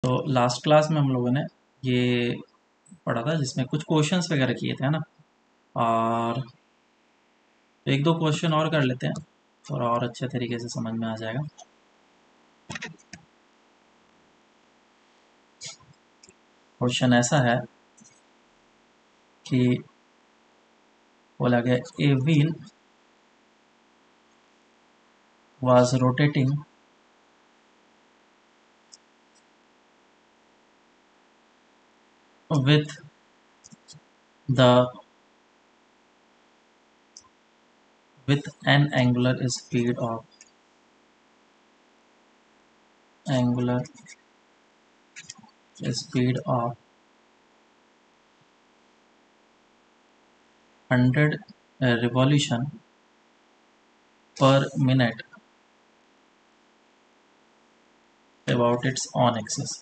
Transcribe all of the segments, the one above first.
तो last class में हम लोगों ने ये पढ़ा था जिसमें कुछ क्वेश्चंस वगैरह किए थे, है ना। और एक दो क्वेश्चन और कर लेते हैं, थोड़ा और अच्छे तरीके से समझ में आ जाएगा। क्वेश्चन ऐसा है कि बोला गया a wheel was rotating with the with an angular speed of 100 revolution per minute about its own axis.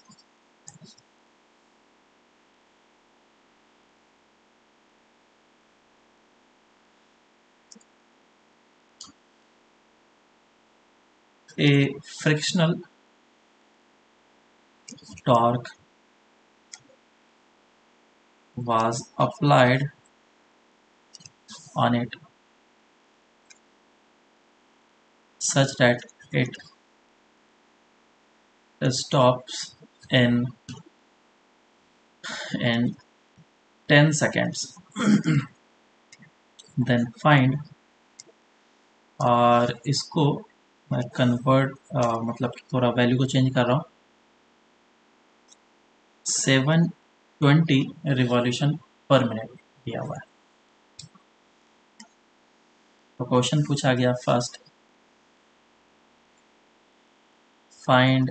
A frictional torque was applied on it such that it stops in 10 seconds. Then find, और इसको मैं convert मतलब थोड़ा value को change कर रहा हूँ, 720 revolution पर मिनट दिया हुआ है। तो क्वेश्चन पूछा गया first, find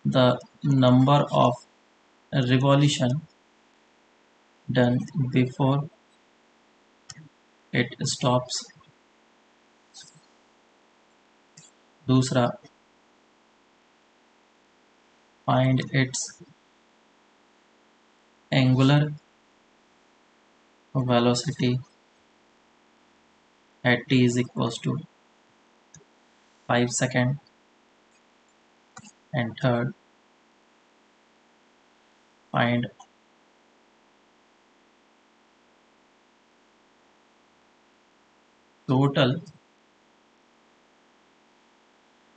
the number of revolution done before it stops. दूसरा, find its angular velocity at t is equals to 5 seconds. And third, find total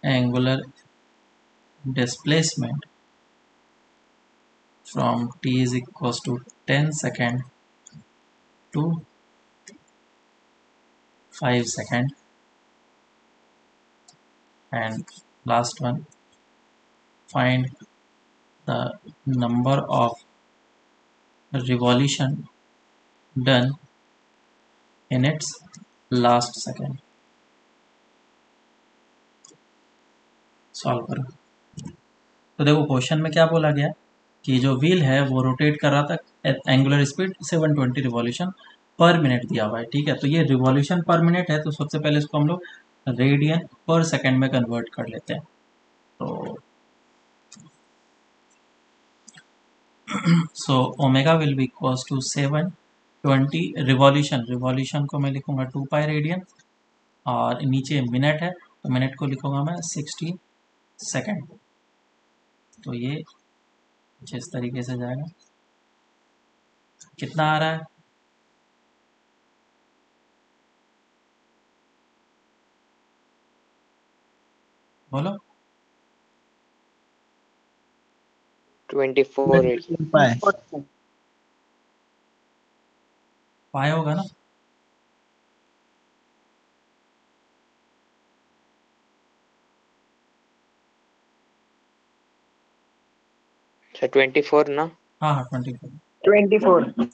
angular displacement from t is equals to 10 seconds to 5 seconds. And last one, find the number of revolution done in its last second. Solve करो। तो देखो question में क्या बोला गया कि जो wheel है वो रोटेट कर रहा था, एंगुलर स्पीड 720 रिवॉल्यूशन पर मिनट दिया हुआ है, ठीक है। तो ये रिवॉल्यूशन पर मिनट है, तो सबसे पहले इसको हम लोग रेडियन पर सेकंड में कन्वर्ट कर लेते हैं। तो so omega will be equals to 720 revolution को मैं लिखूंगा 2 पाई रेडियन, और नीचे मिनट है तो मिनट को लिखूंगा मैं 60 सेकेंड। तो ये कुछ इस तरीके से जाएगा। कितना आ रहा है? बोलो। 24 पाए होगा ना? अच्छा 24 ना? हाँ हाँ 24। 24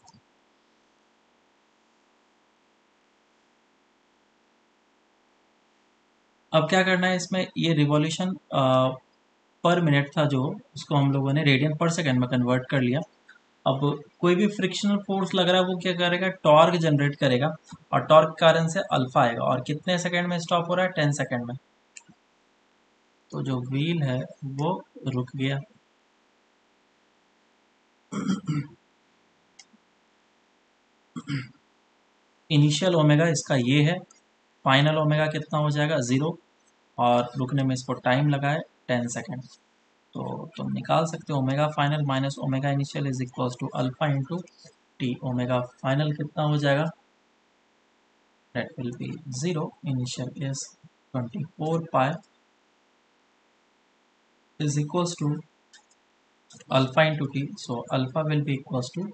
अब क्या करना है इसमें, ये रिवॉल्यूशन पर मिनट था जो, उसको हम लोगों ने रेडियन पर सेकंड में कन्वर्ट कर लिया। अब कोई भी फ्रिक्शनल फोर्स लग रहा है वो क्या करेगा, टॉर्क जनरेट करेगा, और टॉर्क के कारण से अल्फा आएगा। और कितने सेकंड में स्टॉप हो रहा है? 10 सेकंड में। तो जो व्हील है वो रुक गया। इनिशियल ओमेगा इसका ये है, फाइनल ओमेगा कितना हो जाएगा? 0, और रुकने में इसको टाइम लगा है 10 सेकंड। तो तुम निकाल सकते हो omega final minus omega initial is equal to alpha into T. Omega final कितना हो जाएगा, that will be 0, initial is 24 pi is equals to alpha into t, so alpha will be equals to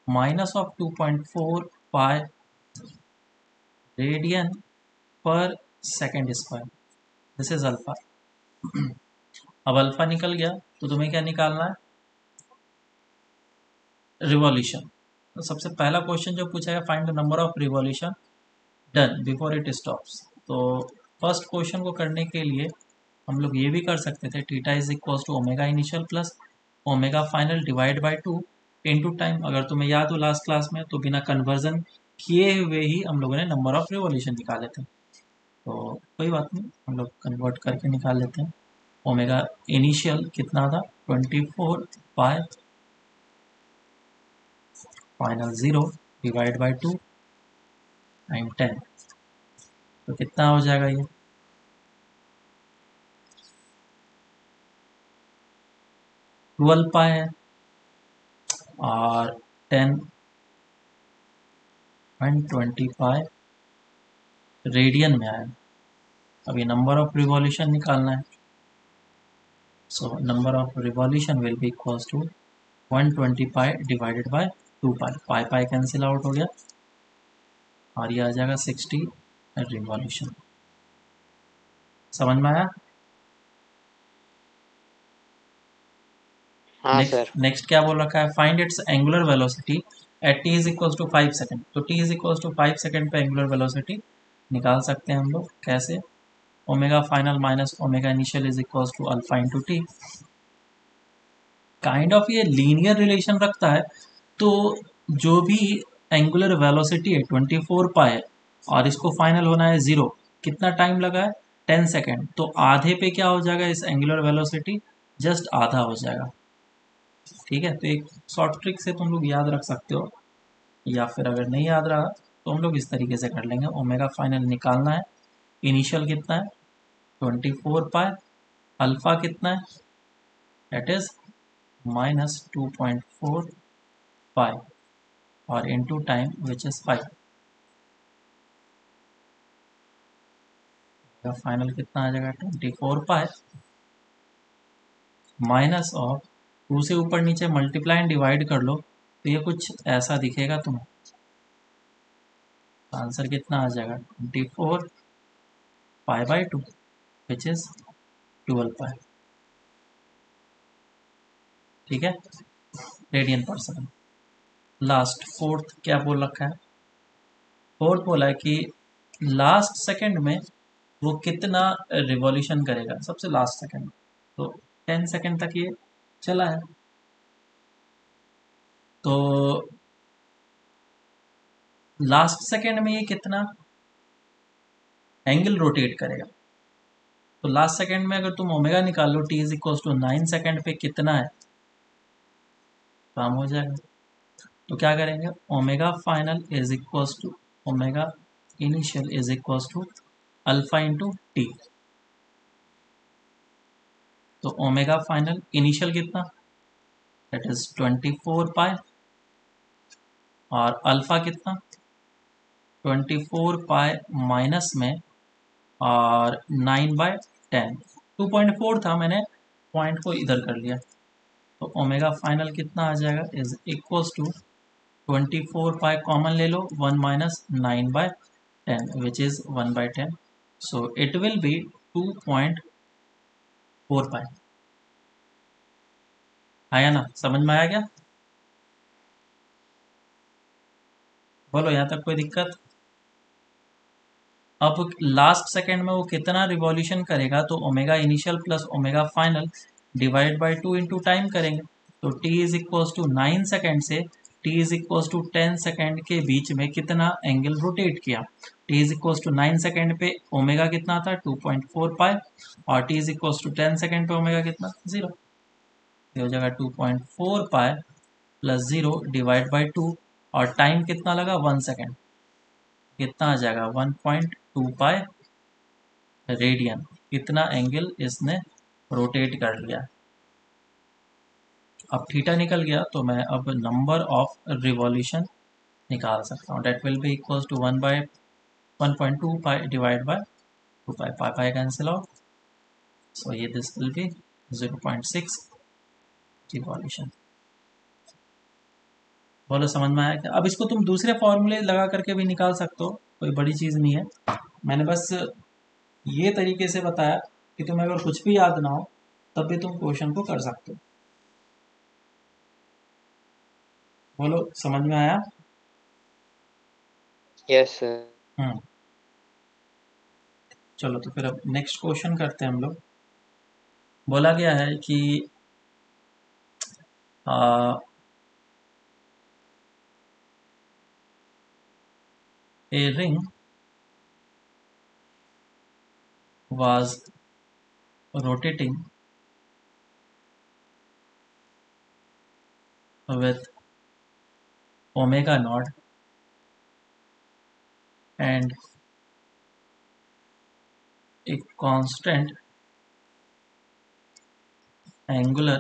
minus of 2.4 pi radian per second square, this is alpha। अब alpha निकल गया तो तुम्हें क्या निकालना है, रिवॉल्यूशन। तो सबसे पहला क्वेश्चन जो पूछा है find the number of revolution done before it stops. तो फर्स्ट क्वेश्चन को करने के लिए हम लोग ये भी कर सकते थे, theta is equals to omega initial plus omega final divide by 2 into time. अगर तुम्हें याद हो लास्ट क्लास में, तो बिना कन्वर्जन किए हुए ही हम लोगों ने नंबर ऑफ रिवॉल्यूशन निकाले थे। तो कोई बात नहीं, हम लोग कन्वर्ट करके निकाल लेते हैं। ओमेगा इनिशियल कितना था 24 bye final 0 divide by 2 time 10, तो कितना हो जाएगा ये 12 पाई है और 10.25 रेडियन में आया। अब ये नंबर ऑफ रिवॉल्यूशन निकालना है, so number of revolution will be equals to 120 pi divided by 2 pi, pi pi cancel out हो गया और ये आ जाएगा 60 रिवॉल्यूशन। समझ में आया? हाँ सर। नेक्स्ट क्या बोल रखा है, find its angular velocity at T is equals to 5 second. तो T is equals to 5 second पे एंगुलर वेलोसिटी निकाल सकते हैं हम लोग। कैसे, omega final minus omega initial is equals to alpha into T. Kind of ये लीनियर रिलेशन रखता है। तो जो भी एंगुलर वेलोसिटी है 24 पाई है और इसको फाइनल होना है 0, कितना टाइम लगा है 10 सेकेंड, तो आधे पे क्या हो जाएगा इस एंगुलर वेलोसिटी, जस्ट आधा हो जाएगा। ठीक है, तो एक शॉर्ट ट्रिक से तुम लोग याद रख सकते हो, या फिर अगर नहीं याद रहा तो हम लोग इस तरीके से कर लेंगे। ओमेगा फाइनल निकालना है, इनिशियल कितना है 24 पाई, अल्फा कितना है दैट इज माइनस 2.4 पाई और into time which is 5। Final कितना आ जाएगा 24 पाई माइनस ऑफ 2 से ऊपर नीचे मल्टीप्लाई एंड डिवाइड कर लो तो ये कुछ ऐसा दिखेगा तुम्हें। आंसर कितना आ जाएगा 24 पाई बाई 2 विच इज 12 पाई। ठीक है, रेडियन पर सेकंड। लास्ट फोर्थ क्या बोल रखा है, फोर्थ बोला है कि लास्ट सेकंड में वो कितना रिवॉल्यूशन करेगा, सबसे लास्ट सेकंड में। तो 10 सेकंड तक ये चला है, तो लास्ट सेकंड में ये कितना एंगल रोटेट करेगा। तो लास्ट सेकंड में अगर तुम ओमेगा निकाल लो, T is equal to 9 second पे कितना है, काम हो जाएगा। तो क्या करेंगे, omega final is equal to omega initial is equal to alpha into T. तो ओमेगा फाइनल इनिशियल कितना, दैट इज 24 पाई और अल्फा कितना 24 पाई माइनस में और 9/10, 2.4 था, मैंने पॉइंट को इधर कर लिया। तो ओमेगा फाइनल कितना आ जाएगा is equals to 24 pi common ले लो, 1 minus 9/10 which is 1/10, so it will be 2.4 pi. आया ना, समझ में आया क्या? बोलो यहाँ तक कोई दिक्कत? अब लास्ट सेकंड में वो कितना रिवॉल्यूशन करेगा, तो omega initial plus omega final divide by 2 into time करेंगे। तो t is equals to 9 second से t is equals to 10 second के बीच में कितना एंगल रोटेट किया। t is equals to 9 second पे ओमेगा कितना था 2.4 पाई और t is equals to 10 second पे ओमेगा कितना 0। ये हो जाएगा 2.4 पाई प्लस 0 डिवाइड बाई 2 और टाइम कितना लगा 1 सेकेंड, कितना आ जाएगा 1.2 पाई रेडियन। इतना एंगल इसने रोटेट कर लिया। अब थीटा निकल गया तो मैं अब नंबर ऑफ रिवॉल्यूशन निकाल सकता हूँ. That will be equal to 1/1.2 pi divide by 2 pi. Pi pi cancel out. So ये दिस विल बी 0.6 रिवॉल्यूशन. बोलो समझ में आया क्या? अब इसको तुम दूसरे फॉर्मूले लगा करके भी निकाल सकते हो, कोई बड़ी चीज़ नहीं है. मैंने बस ये तरीके से बताया कि तुम्हें अगर कुछ भी याद ना हो तब भी तुम क्वेश्चन को कर सकते हो. बोलो समझ में आया? Yes sir. हम्म. चलो तो फिर अब नेक्स्ट क्वेश्चन करते हैं हम लोग. बोला गया है कि a ring was rotating with omega naught and a constant angular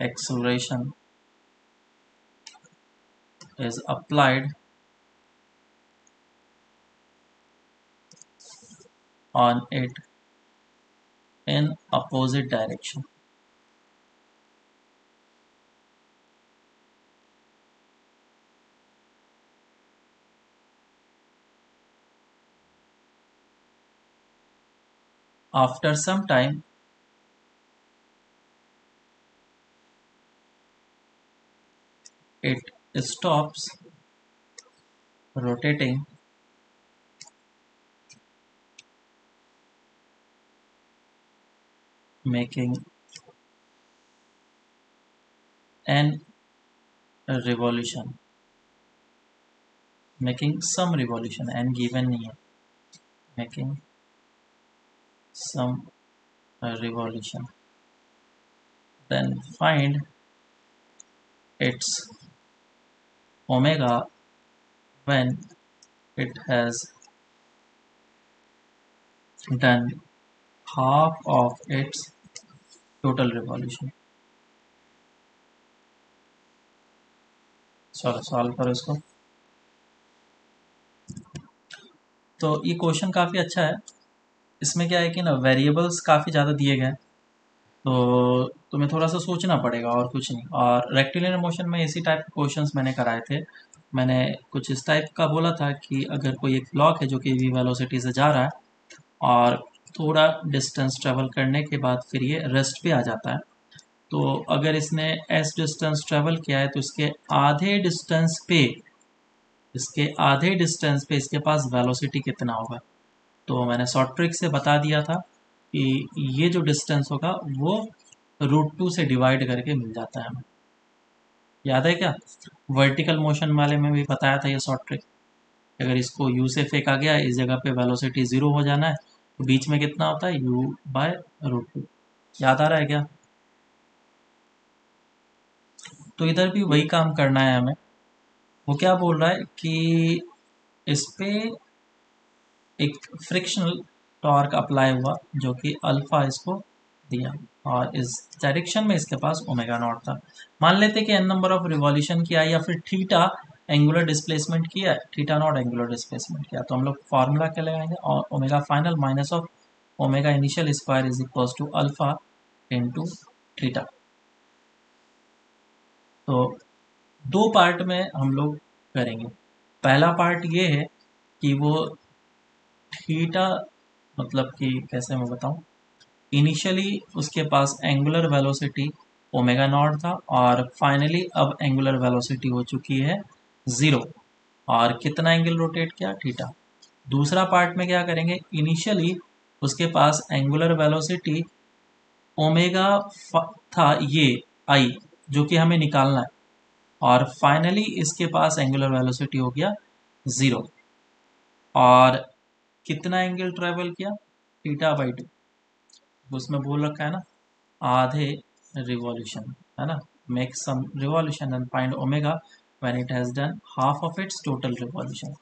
acceleration is applied on it in opposite direction. After some time, it stops rotating making an revolution, making some revolution and given नहीं है, making some revolution. Then find its omega when it has done half of its total revolution. चलो solve करो इसको. तो ये question काफ़ी अच्छा है. इसमें क्या है कि ना वेरिएबल्स काफ़ी ज़्यादा दिए गए हैं, तो तुम्हें थोड़ा सा सोचना पड़ेगा और कुछ नहीं. और रेक्टिलिनियर मोशन में इसी टाइप के क्वेश्चंस मैंने कराए थे. मैंने कुछ इस टाइप का बोला था कि अगर कोई एक ब्लॉक है जो कि v वेलोसिटी से जा रहा है और थोड़ा डिस्टेंस ट्रेवल करने के बाद फिर ये रेस्ट पे आ जाता है, तो अगर इसने s डिस्टेंस ट्रेवल किया है तो इसके आधे डिस्टेंस पे इसके पास वेलोसिटी कितना होगा. तो मैंने शॉर्ट ट्रिक से बता दिया था कि ये जो डिस्टेंस होगा वो √2 से डिवाइड करके मिल जाता है हमें. याद है क्या? वर्टिकल मोशन वाले में भी बताया था ये शॉर्ट ट्रिक. अगर इसको u से फेंका गया, इस जगह पे वेलोसिटी 0 हो जाना है, तो बीच में कितना होता है u/√2. याद आ रहा है क्या? तो इधर भी वही काम करना है हमें. वो क्या बोल रहा है कि इस पे एक फ्रिक्शनल टॉर्क अप्लाई हुआ जो कि अल्फा इसको दिया, और इस डायरेक्शन में इसके पास ओमेगा नॉट था. मान लेते कि एन नंबर ऑफ रिवॉल्यूशन किया या फिर थीटा एंगुलर डिस्प्लेसमेंट किया है, थीटा नॉट एंगुलर डिस्प्लेसमेंट किया, तो हम लोग फार्मूला क्या लगाएंगे, और omega final minus of omega initial square is equal to alpha into theta. तो दो पार्ट में हम लोग करेंगे. पहला पार्ट ये है कि वो थीटा, मतलब कि कैसे मैं बताऊं, इनिशियली उसके पास एंगुलर वेलोसिटी ओमेगा नॉट था और फाइनली अब एंगुलर वेलोसिटी हो चुकी है 0, और कितना एंगल रोटेट किया, थीटा. दूसरा पार्ट में क्या करेंगे, इनिशियली उसके पास एंगुलर वेलोसिटी ओमेगा था, ये आई, जो कि हमें निकालना है, और फाइनली इसके पास एंगुलर वेलोसिटी हो गया 0, और कितना एंगल ट्रेवल किया, θ/2. उसमें बोल रखा है ना आधे रिवॉल्यूशन, है ना, make some revolution and find omega when it has done half of its total revolution.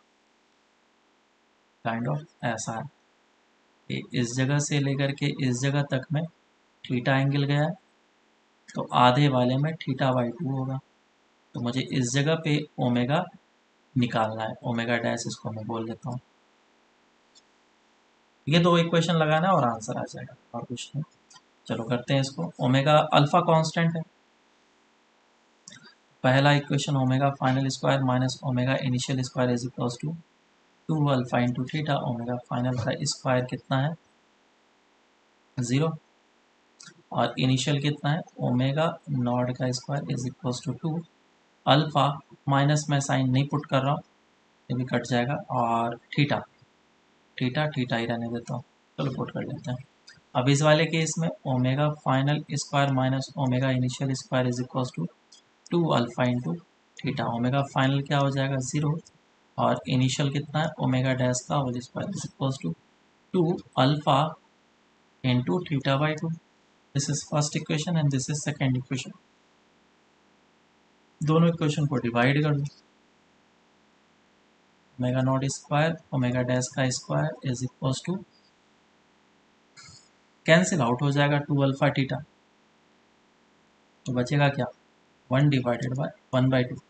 Kind of ऐसा है कि इस जगह से लेकर के इस जगह तक में थीटा एंगल गया है, तो आधे वाले में θ/2 होगा। तो मुझे इस जगह पे ओमेगा निकालना है, ओमेगा डैश इसको मैं बोल देता हूँ। ये दो इक्वेशन लगाना है और आंसर आ जाएगा, और कुछ नहीं। चलो करते हैं इसको। ओमेगा अल्फा कांस्टेंट है। पहला equation omega final square minus omega initial square is equals to 2 alpha into theta. Omega final का स्क्वायर कितना है? 0। और इनिशियल कितना है? ओमेगा नॉट का square is equals to 2 alpha, minus में साइन नहीं पुट कर रहा हूँ, ये भी कट जाएगा, और थीटा थीटा थीटा ही रहने देता हूँ, चलो पुट कर लेते हैं। अब इस वाले केस में omega final square minus omega initial square is equals to 2 alpha into theta. Omega final क्या हो जाएगा? 0। और इनिशियल कितना है? ओमेगा डैश का whole square is equals to 2 alpha into θ/2। This is first equation and this is second equation. दोनों equation को divide कर दो। Omega not square omega dash का square is equals to, cancel out हो जाएगा 2 alpha theta, तो बचेगा क्या? 1 डिवाइडेड बाय 1/2,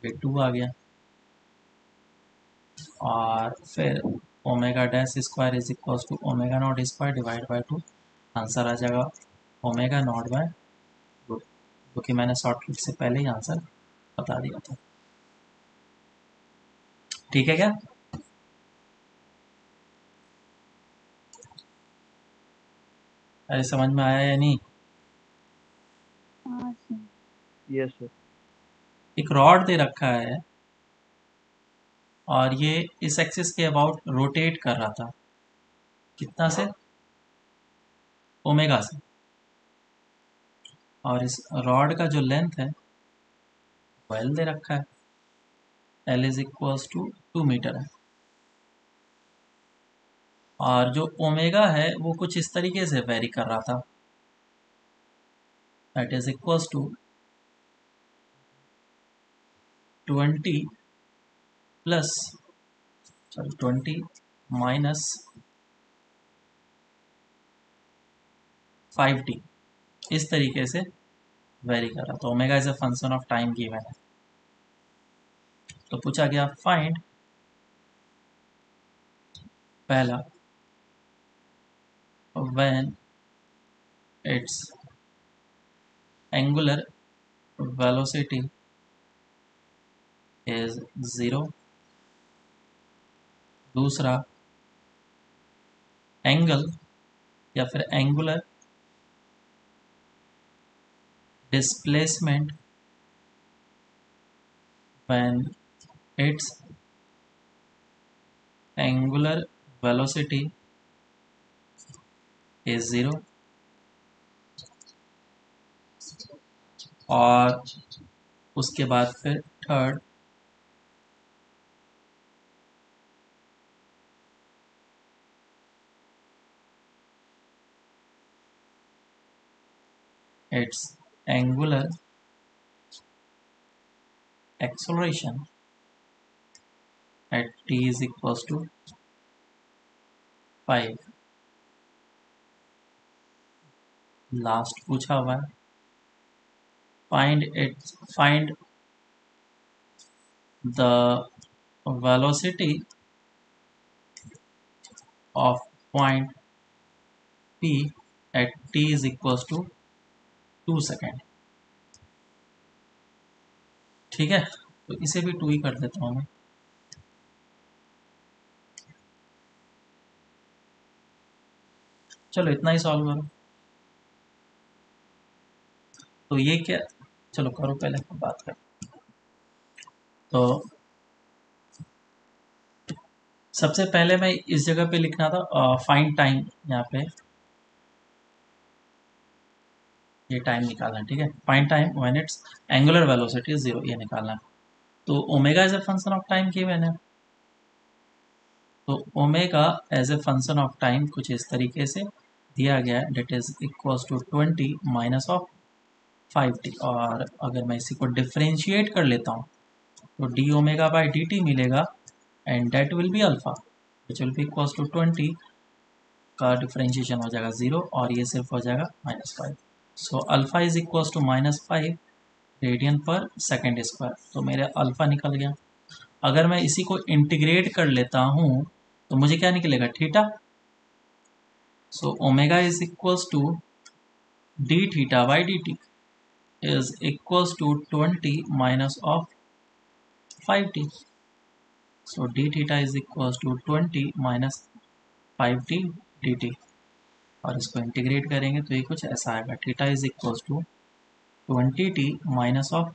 ये 2 आ गया। और फिर omega dash square is equals to omega not square divide by 2, answer आ जाएगा ओमेगा नॉट बाय 2, क्योंकि मैंने शॉर्टकट से पहले ही आंसर बता दिया था। ठीक है क्या? अरे समझ में आया या नहीं? Yes sir. एक रॉड दे रखा है और ये इस एक्सिस के अबाउट रोटेट कर रहा था, कितना से? ओमेगा से। और इस रॉड का जो लेंथ है वो एल दे रखा है, L is equals to 2 metre है। और जो ओमेगा है वो कुछ इस तरीके से वेरी कर रहा था, that is equals to 20 plus 20 minus 5t, इस तरीके से वेरी कर रहा था। Omega is a function of time given है। तो पूछा गया फाइंड, पहला when its angular velocity is 0, दूसरा एंगल या फिर angular displacement when its angular velocity is 0, और उसके बाद फिर third its angular acceleration at t is equals to 5। Last पूछा हुआ है find the velocity of point P at t is equals to 2 second. ठीक है, तो इसे भी 2 ही कर देता हूँ मैं। चलो इतना ही सॉल्व करो। तो ये क्या, चलो करो पहले बात कर। तो सबसे पहले मैं इस जगह पे लिखना था फाइंड टाइम, यहाँ पे ये टाइम निकालना है। ठीक है, find time when its angular velocity is 0, ये निकालना है। तो omega as a function of time given है, तो omega as a function of time कुछ इस तरीके से दिया गया है, that is equals to 20 minus of 5t। और अगर मैं इसी को डिफ्रेंशिएट कर लेता हूँ तो D omega by D T मिलेगा, and that will be alpha which will be equals to 20 का डिफ्रेंशिएशन हो जाएगा 0 और ये सिर्फ हो जाएगा -5। So alpha is equal to -5 radian per second square. तो मेरा अल्फा निकल गया। अगर मैं इसी को इंटीग्रेट कर लेता हूँ तो मुझे क्या निकलेगा, theta. So omega is equals to D theta by D T is equals to 20 minus of 5t। So D theta is equals to 20 minus 5t dt। और इसको इंटीग्रेट करेंगे तो ये कुछ ऐसा आएगा, theta is equals to 20t minus of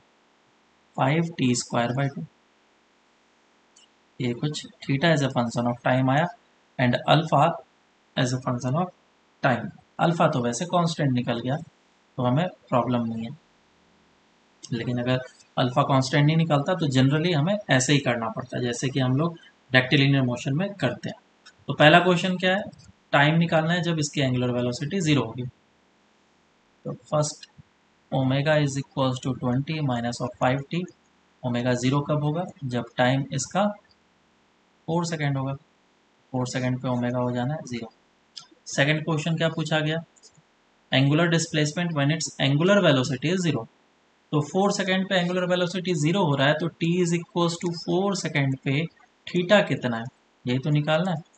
5t square by 2। ये कुछ theta as a function of time आया and alpha as a function of time. Alpha तो वैसे कांस्टेंट निकल गया तो हमें प्रॉब्लम नहीं है, लेकिन अगर अल्फा कांस्टेंट नहीं निकलता तो जनरली हमें ऐसे ही करना पड़ता है जैसे कि हम लोग रेक्टिलिनियर मोशन में करते हैं। तो पहला क्वेश्चन क्या है, टाइम निकालना है जब इसकी एंगुलर वेलोसिटी 0 होगी। तो first omega is equals to 20 minus of 5t। Omega 0 कब होगा, जब टाइम इसका 4 सेकेंड होगा। 4 सेकेंड पे ओमेगा हो जाना है 0। सेकेंड क्वेश्चन क्या पूछा गया, angular displacement when its angular velocity is 0। तो 4 सेकेंड पे एंगुलर वेलोसिटी 0 हो रहा है तो t is equals to 4 second पे थीटा कितना है, यही तो निकालना है।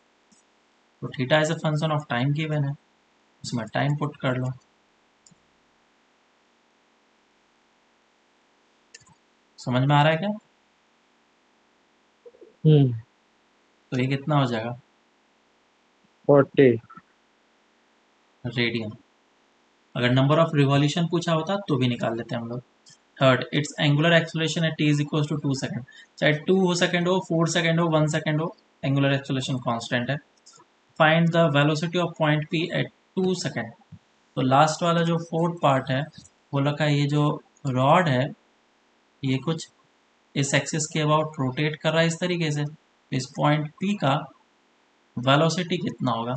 तो theta is a function of time given है, उसमें टाइम पुट कर लो। समझ में आ रहा है क्या? तो ये कितना हो जाएगा, 40 रेडियन। अगर नंबर ऑफ रिवॉल्यूशन पूछा होता तो भी निकाल लेते हैं हम लोग। Third, its angular acceleration at t is equal to 2 second. चाहे 2 सेकेंड हो, 4 सेकेंड हो, 1 सेकेंड हो, एंगुलर एक्सेलरेशन कांस्टेंट है। Find the velocity of point p at 2 second. तो लास्ट वाला जो फोर्थ पार्ट है वो लगा, ये जो रॉड है ये कुछ इस एक्सिस के अबाउट रोटेट कर रहा है इस तरीके से। इस पॉइंट p का वेलोसिटी कितना होगा।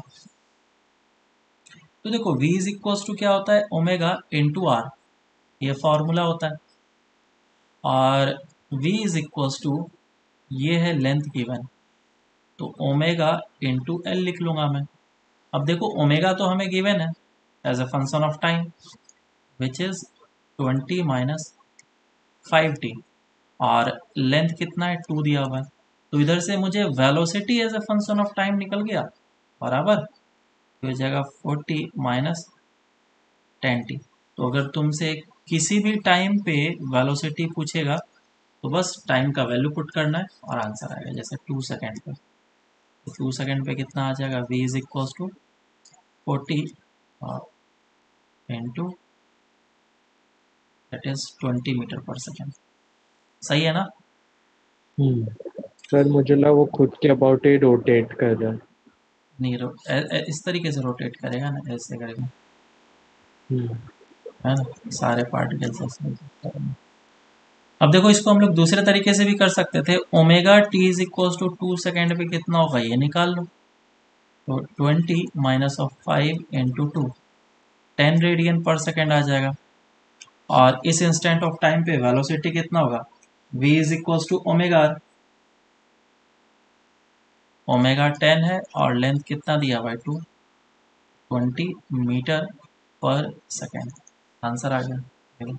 तो देखो v इज इक्वल टू क्या होता है, ओमेगा इंटू आर, ये फॉर्मूला होता है। और v इज इक्वल टू ये है लेंथ गिवन, तो ओमेगा इंटू एल लिख लूंगा मैं। अब देखो ओमेगा तो हमें गिवन है as a function of time which is 20 minus 5t, और लेंथ कितना है 2 दिया हुआ है। तो इधर से मुझे velocity as a function of time निकल गया बराबर, तो हो जाएगा 40 माइनस 10t। तो अगर तुमसे किसी भी टाइम पे वेलोसिटी पूछेगा तो बस टाइम का वैल्यू पुट करना है और आंसर आएगा। जैसे 2 सेकेंड पे, तो 2 सेकेंड पे कितना आ जाएगा, v is equal to 40 into that is 20 metre per second. सही है ना? सर मुझे लगा वो खुद के अबाउट ही रोटेट कर रहा है। नहीं इस तरीके से रोटेट करेगा ना, ऐसे करेगा हम्म, है ना, सारे पार्टिकल्स ऐसे rotate करेंगे। अब देखो इसको हम लोग दूसरे तरीके से भी कर सकते थे, omega T is equal to 2 second पे कितना होगा ये निकाल लो। तो 20 minus of 5 into 2, 10 radian per second आ जाएगा। और इस इंस्टेंट ऑफ टाइम पे वेलोसिटी कितना होगा, v is equal to omega R. Omega 10 है और लेंथ कितना दिया हुआ है 2, 20 मीटर पर सेकेंड। आंसर आ गया। देखो,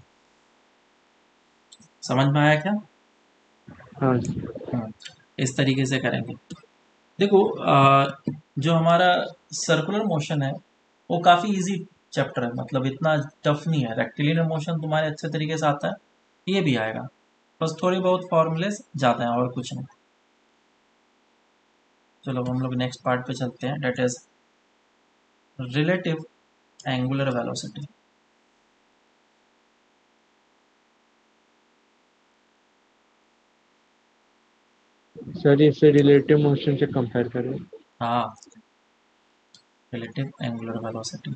समझ में आया क्या? हाँ इस तरीके से करेंगे। देखो जो हमारा सर्कुलर मोशन है वो काफ़ी इजी चैप्टर है, मतलब इतना टफ नहीं है। रेक्टिलिनियर मोशन तुम्हारे अच्छे तरीके से आता है, ये भी आएगा, बस थोड़ी बहुत फॉर्मूलेस ज़्यादा हैं और कुछ नहीं। चलो हम लोग नेक्स्ट पार्ट पे चलते हैं, that is relative angular velocity. Sir इसे रिलेटिव मोशन से कंपेयर करें। हाँ, रिलेटिव एंगुलर वेलोसिटी।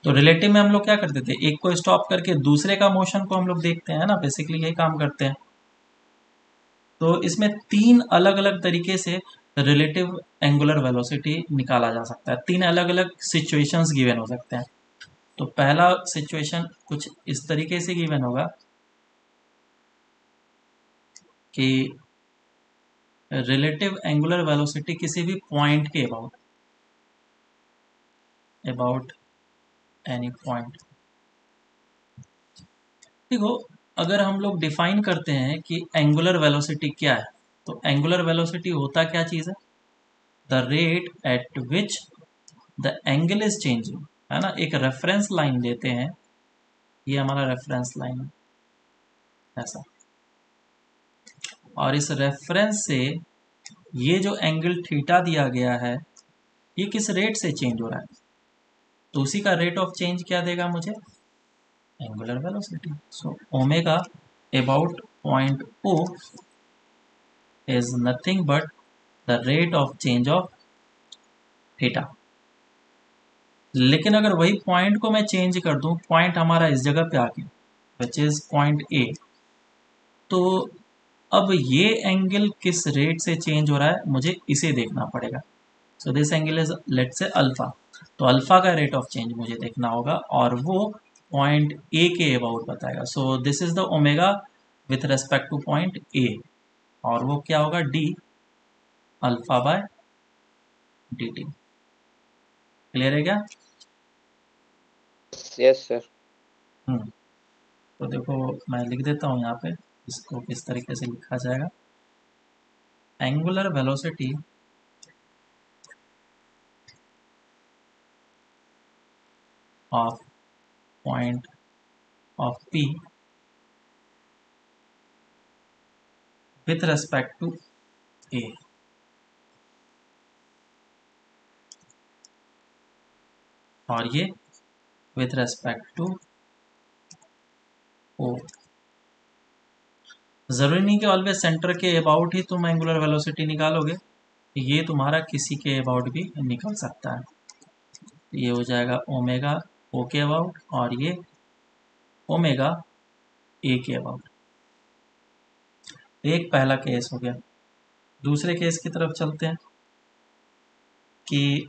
तो रिलेटिव में हम लोग क्या करते थे, एक को स्टॉप करके दूसरे का मोशन को हम लोग देखते हैं ना, बेसिकली यही काम करते हैं। तो इसमें 3 अलग अलग तरीके से रिलेटिव एंगुलर वेलोसिटी निकाला जा सकता है। 3 अलग अलग सिचुएशंस गिवन हो सकते हैं। तो पहला सिचुएशन कुछ इस तरीके से गिवन होगा कि रिलेटिव एंगुलर वेलोसिटी किसी भी पॉइंट के अबाउट एनी पॉइंट। देखो, अगर हम लोग डिफाइन करते हैं कि एंगुलर वेलोसिटी क्या है, तो एंगुलर वेलोसिटी होता क्या चीज़ है? The rate at which the angle is changing, है ना। एक रेफरेंस लाइन लेते हैं, ये हमारा रेफरेंस लाइन है ऐसा, और इस रेफरेंस से ये जो एंगल थीटा दिया गया है, ये किस रेट से चेंज हो रहा है, तो उसी का रेट ऑफ चेंज क्या देगा मुझे? Angular velocity. So omega about point O is nothing but the rate of change of theta. लेकिन अगर वही पॉइंट को मैं चेंज कर दूं, पॉइंट हमारा इस जगह पे आके विच इज पॉइंट ए, तो अब ये एंगल किस रेट से चेंज हो रहा है मुझे इसे देखना पड़ेगा। So this angle is let say alpha, तो अल्फा का रेट ऑफ चेंज मुझे देखना होगा, और वो पॉइंट ए के अबाउट बताएगा। So this is the omega with respect two point A, और वो क्या होगा? D alpha by D T. Clear है क्या? Yes sir. तो देखो, मैं लिख देता हूँ यहाँ पे, इसको किस तरीके से लिखा जाएगा। Angular velocity of point of P with respect to A, और ये with respect to O। ज़रूरी नहीं कि ऑलवेज सेंटर के अबाउट ही तुम एंगुलर वेलोसिटी निकालोगे, ये तुम्हारा किसी के अबाउट भी निकल सकता है। ये हो जाएगा ओमेगा O के अबाउट, और ये ओमेगा A के अबाउट। एक पहला केस हो गया। दूसरे केस की तरफ चलते हैं कि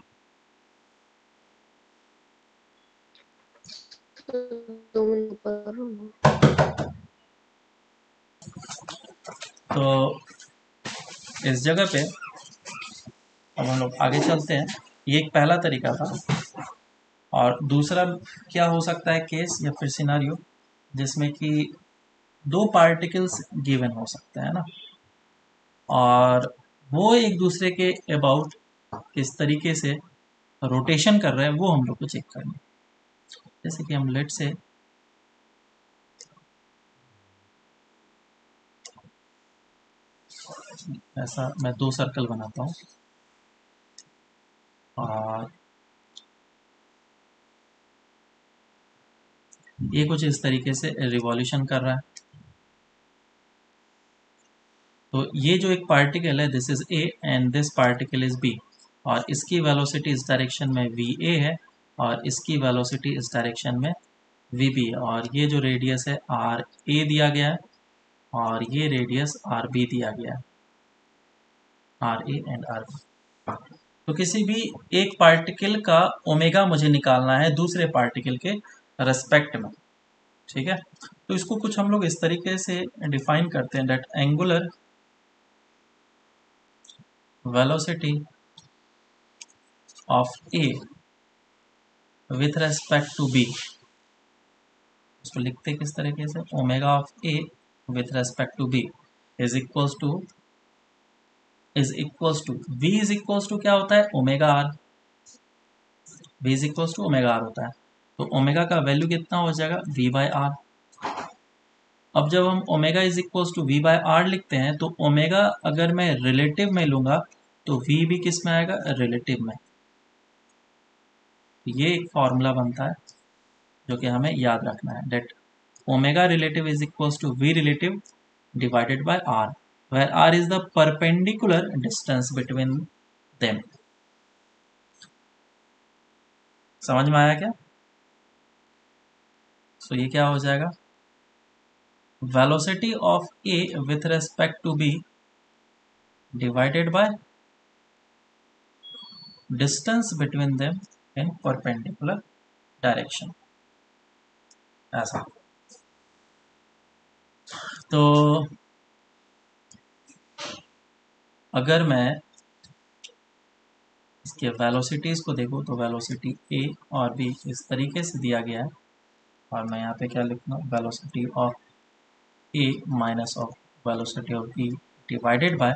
2 मिनट पर तो इस जगह पे अब हम लोग आगे चलते हैं। ये एक पहला तरीका था, और दूसरा क्या हो सकता है केस या फिर सिनारियो, जिसमें कि दो पार्टिकल्स गिवन हो सकता है ना, और वो एक दूसरे के अबाउट किस तरीके से रोटेशन कर रहे हैं वो हम लोग को चेक करना है। जैसे कि हम लेट से ऐसा मैं 2 सर्कल बनाता हूँ, और ये कुछ इस तरीके से रिवॉल्यूशन कर रहा है। तो ये जो एक पार्टिकल है, this is A and this particle is B, और इसकी वेलोसिटी इस डायरेक्शन में वी ए है, और इसकी वेलोसिटी इस डायरेक्शन में वी बी है, और ये जो रेडियस है आर ए दिया गया है, और ये रेडियस आर बी दिया गया है, R A and R B. तो किसी भी एक पार्टिकल का ओमेगा मुझे निकालना है दूसरे पार्टिकल के रेस्पेक्ट में, ठीक है। तो इसको कुछ हम लोग इस तरीके से डिफाइन करते हैं, that angular velocity of A with respect to B, इसको लिखते किस तरीके से, omega of A with respect to B is equals to V is equals to क्या होता है? Omega R. V is equals to omega R होता है, तो ओमेगा का वैल्यू कितना हो जाएगा? V by R. अब जब हम omega is equals to V by R लिखते हैं, तो ओमेगा अगर मैं रिलेटिव में लूंगा तो वी भी किस में आएगा? रिलेटिव में। ये एक फॉर्मूला बनता है जो कि हमें याद रखना है, that omega relative is equals to V relative divided by R, where R is the perpendicular distance between them. समझ में आया क्या? सो ये क्या हो जाएगा? Velocity of A with respect to B divided by distance between them in perpendicular direction, ऐसा। तो अगर मैं इसके वेलोसिटीज को देखूँ तो वेलोसिटी ए और बी इस तरीके से दिया गया है, और मैं यहाँ पे क्या लिखूँगा, velocity of A minus of velocity of B divided by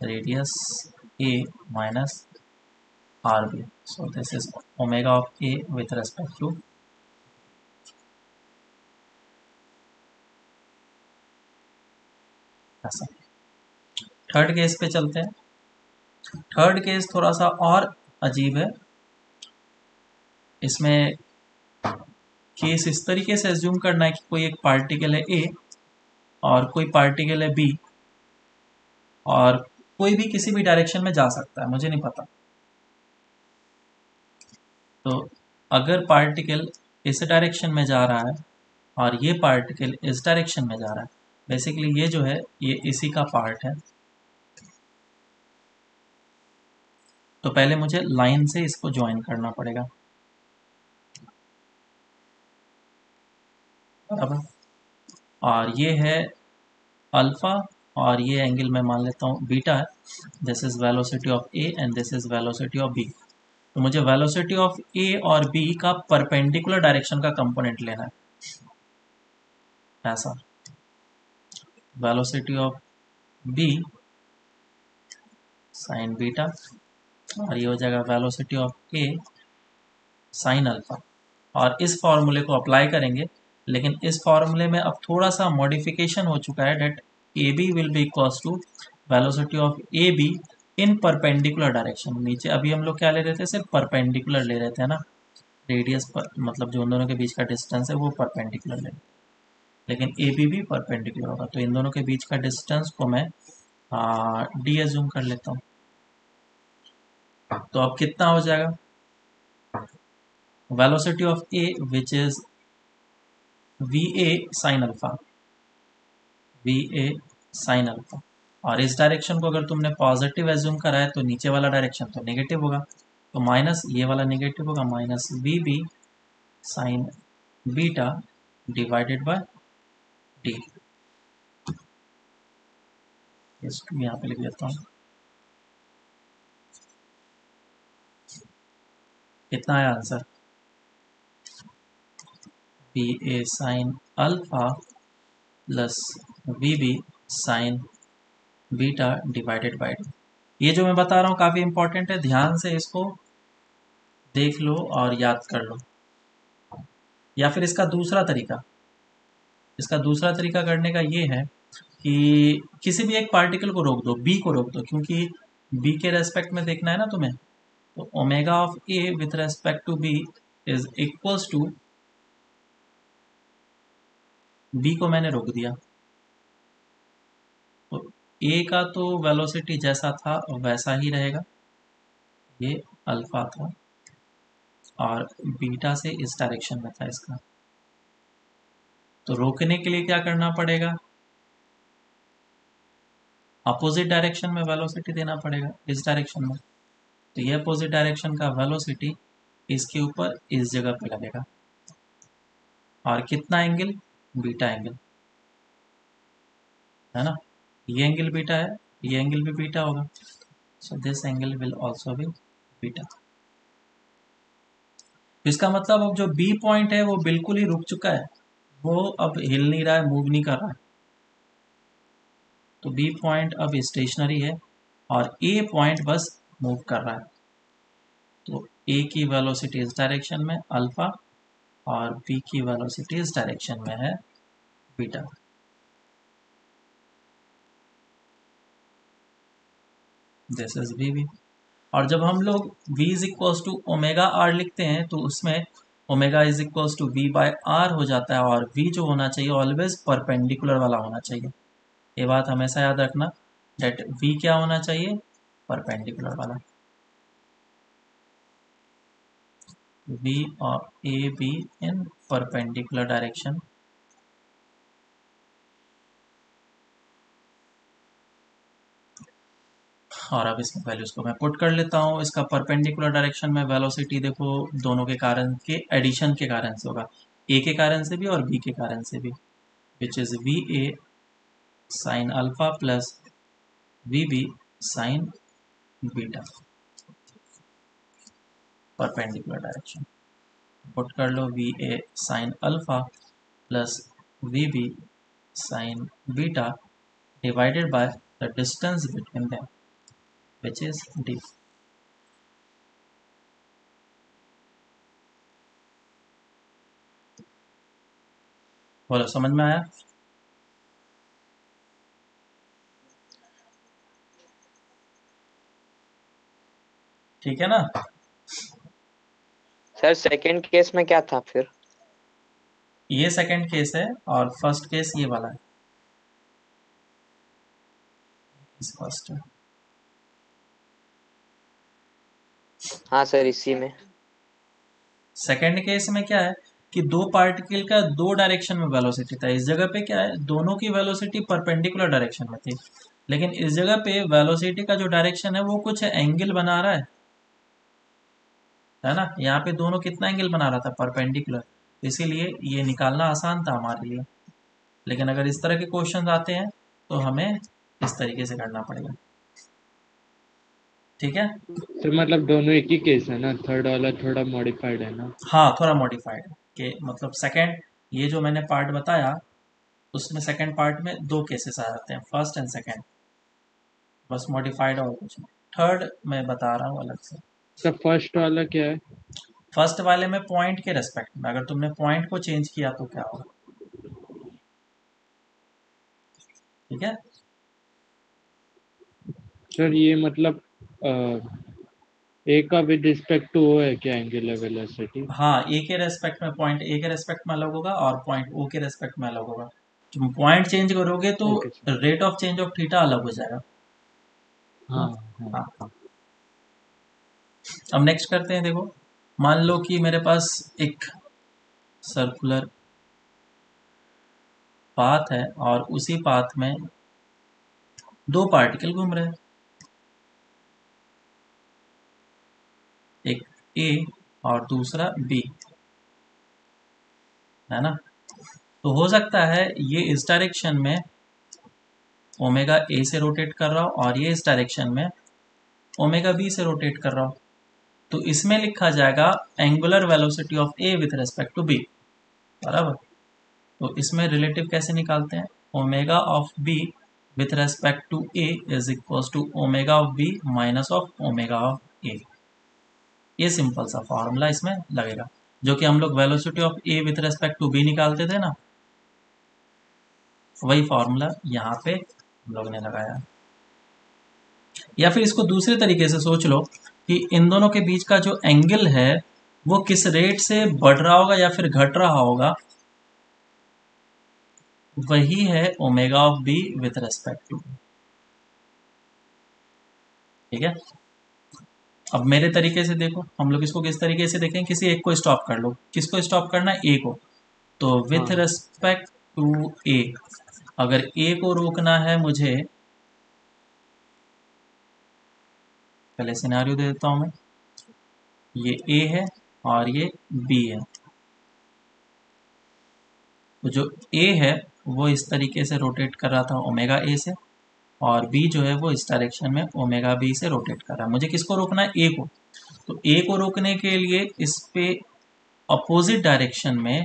radius a minus rb. So this is omega of a with respect to ऐसा। थर्ड केस पे चलते हैं। थर्ड केस थोड़ा सा और अजीब है। इसमें केस इस तरीके से एज्यूम करना है कि कोई एक पार्टिकल है ए और कोई पार्टिकल है बी, और कोई भी किसी भी डायरेक्शन में जा सकता है, मुझे नहीं पता। तो अगर पार्टिकल इस डायरेक्शन में जा रहा है और ये पार्टिकल इस डायरेक्शन में जा रहा है, बेसिकली ये जो है ये इसी का पार्ट है। तो पहले मुझे लाइन से इसको ज्वाइन करना पड़ेगा, बराबर। और ये है अल्फा और ये एंगल मैं मान लेता हूँ बीटा है। This is velocity of A and this is velocity of B. तो मुझे वेलोसिटी ऑफ ए और बी का परपेंडिकुलर डायरेक्शन का कंपोनेंट लेना है, ऐसा। Velocity of B sine beta, और ये हो जाएगा velocity of A sine alpha. और इस फॉर्मूले को अप्लाई करेंगे, लेकिन इस फॉर्मूले में अब थोड़ा सा मॉडिफिकेशन हो चुका है, that A B will be equals to velocity of A B in perpendicular direction. नीचे अभी हम लोग क्या ले रहे थे, सिर्फ परपेंडिकुलर ले रहे थे ना, रेडियस पर, मतलब जो उन दोनों के बीच का डिस्टेंस है वो परपेंडिकुलर ले, लेकिन ए बी भी परपेंडिकुलर होगा। तो इन दोनों के बीच का डिस्टेंस को मैं डी एज्यूम कर लेता हूँ। तो अब कितना हो जाएगा, velocity of A which is V A sine alpha, we A sine alpha. और इस डायरेक्शन को अगर तुमने पॉजिटिव एज्यूम करा है तो नीचे वाला डायरेक्शन तो नेगेटिव होगा, तो माइनस ये वाला नेगेटिव होगा, minus V B sine beta divided by D. इसको यहाँ पे लिख देता हूँ। कितना आया answer, V A sine alpha plus V B sine beta divided by D. ये जो मैं बता रहा हूँ काफ़ी इंपॉर्टेंट है, ध्यान से इसको देख लो और याद कर लो। या फिर इसका दूसरा तरीका करने का ये है कि किसी भी एक पार्टिकल को रोक दो, बी को रोक दो, क्योंकि बी के रेस्पेक्ट में देखना है ना तुम्हें। तो omega of A with respect to B is equals to, B को मैंने रोक दिया, तो ए का तो वेलोसिटी जैसा था वैसा ही रहेगा, ये अल्फा था और बीटा से इस डायरेक्शन में था इसका। तो रोकने के लिए क्या करना पड़ेगा, अपोजिट डायरेक्शन में वेलोसिटी देना पड़ेगा, इस डायरेक्शन में। तो ये अपोजिट डायरेक्शन का वेलोसिटी इसके ऊपर इस जगह पे लगेगा, और कितना एंगल, बीटा एंगल है ना। ये एंगल बीटा है, ये एंगल भी बीटा होगा, सो this angle will also be beta. इसका मतलब अब जो बी पॉइंट है वो बिल्कुल ही रुक चुका है, वो अब हिल नहीं रहा है, मूव नहीं कर रहा है। तो बी पॉइंट अब स्टेशनरी है और ए पॉइंट बस मूव कर रहा है। तो ए की वेलोसिटी इस डायरेक्शन में अल्फा और बी की वेलोसिटी इस डायरेक्शन में है beta. This is V B. और जब हम लोग v is equals to omega R लिखते हैं तो उसमें omega is equals to V by R हो जाता है, और v जो होना चाहिए ऑलवेज परपेंडिकुलर वाला होना चाहिए। ये बात हमेशा याद रखना, डेट v क्या होना चाहिए, परपेंडिकुलर वाला। v और ए बी इन परपेंडिकुलर डायरेक्शन। और अब इसमें वैल्यूज को मैं पुट कर लेता हूँ। इसका परपेंडिकुलर डायरेक्शन में वेलोसिटी देखो दोनों के कारण के एडिशन के कारण से होगा, ए के कारण से भी और बी के कारण से भी, which is V A sine alpha plus V B sine beta perpendicular direction. Put कर लो V A sine alpha plus V B sine beta divided by the distance between them, which is d। बोलो समझ में आया? ठीक है ना? Sir second case में क्या था फिर? ये सेकंड केस है और फर्स्ट केस ये वाला है। फर्स्ट है। हाँ सर, इसी में। सेकंड केस में क्या है कि दो पार्टिकल का दो डायरेक्शन में वेलोसिटी था। इस जगह पे क्या है, दोनों की वेलोसिटी परपेंडिकुलर डायरेक्शन में थी, लेकिन इस जगह पे वेलोसिटी का जो डायरेक्शन है वो कुछ एंगल बना रहा है ना। यहाँ पे दोनों कितना एंगल बना रहा था, परपेंडिकुलर, इसीलिए ये निकालना आसान था हमारे लिए। लेकिन अगर इस तरह के क्वेश्चन आते हैं तो हमें इस तरीके से करना पड़ेगा। ठीक है? तो मतलब दोनों एक ही केस है ना, थर्ड वाला थोड़ा मॉडिफाइड है ना? हाँ, थोड़ा मॉडिफाइड के मतलब सेकंड, ये जो मैंने पार्ट बताया उसमें सेकंड पार्ट में दो केसेस आ जाते हैं, फर्स्ट एंड सेकंड, बस मॉडिफाइड और कुछ नहीं। थर्ड मैं बता रहा हूँ अलग से। तो फर्स्ट वाला क्या है? फर्स्ट वाले में पॉइंट के रेस्पेक्ट में, अगर तुमने पॉइंट को चेंज किया तो क्या होगा। ठीक है? सर ये मतलब ए का विद रिस्पेक्ट टू ओ है क्या एंगुलर वेलोसिटी? हाँ, ए के रेस्पेक्ट में, पॉइंट ए के रेस्पेक्ट में अलग होगा और पॉइंट ओ के रेस्पेक्ट में अलग होगा। तुम पॉइंट चेंज करोगे तो okay sir. Rate of change of theta अलग हो जाएगा। हाँ हाँ। हाँ। अब नेक्स्ट करते हैं। देखो, मान लो कि मेरे पास एक सर्कुलर पाथ है और उसी पाथ में दो पार्टिकल घूम रहे हैं, एक ए और दूसरा बी, है ना। तो हो सकता है ये इस डायरेक्शन में ओमेगा ए से रोटेट कर रहा हो और ये इस डायरेक्शन में ओमेगा बी से रोटेट कर रहा हो। तो इसमें लिखा जाएगा angular velocity of A with respect to B, बराबर। तो इसमें रिलेटिव कैसे निकालते हैं, omega of B with respect to A is equal to omega of B minus of omega of A. ये सिंपल सा फॉर्मूला इसमें लगेगा, जो कि हम लोग velocity of A with respect to B निकालते थे ना, वही फॉर्मूला यहाँ पे हम लोग ने लगाया। या फिर इसको दूसरे तरीके से सोच लो कि इन दोनों के बीच का जो एंगल है वो किस रेट से बढ़ रहा होगा या फिर घट रहा होगा, वही है omega of B with respect to. ठीक है? अब मेरे तरीके से देखो, हम लोग इसको किस तरीके से देखें, किसी एक को स्टॉप कर लो। किसको स्टॉप करना है, ए को। तो विथ हाँ रेस्पेक्ट टू ए, अगर ए को रोकना है मुझे, पहले सिनेरियो दे देता हूं मैं। ये ए है और ये बी है। तो जो ए है वो इस तरीके से रोटेट कर रहा था ओमेगा ए से, और बी जो है वो इस डायरेक्शन में ओमेगा बी से रोटेट कर रहा है। मुझे किसको रोकना है, ए को। तो ए को रोकने के लिए इस पे अपोजिट डायरेक्शन में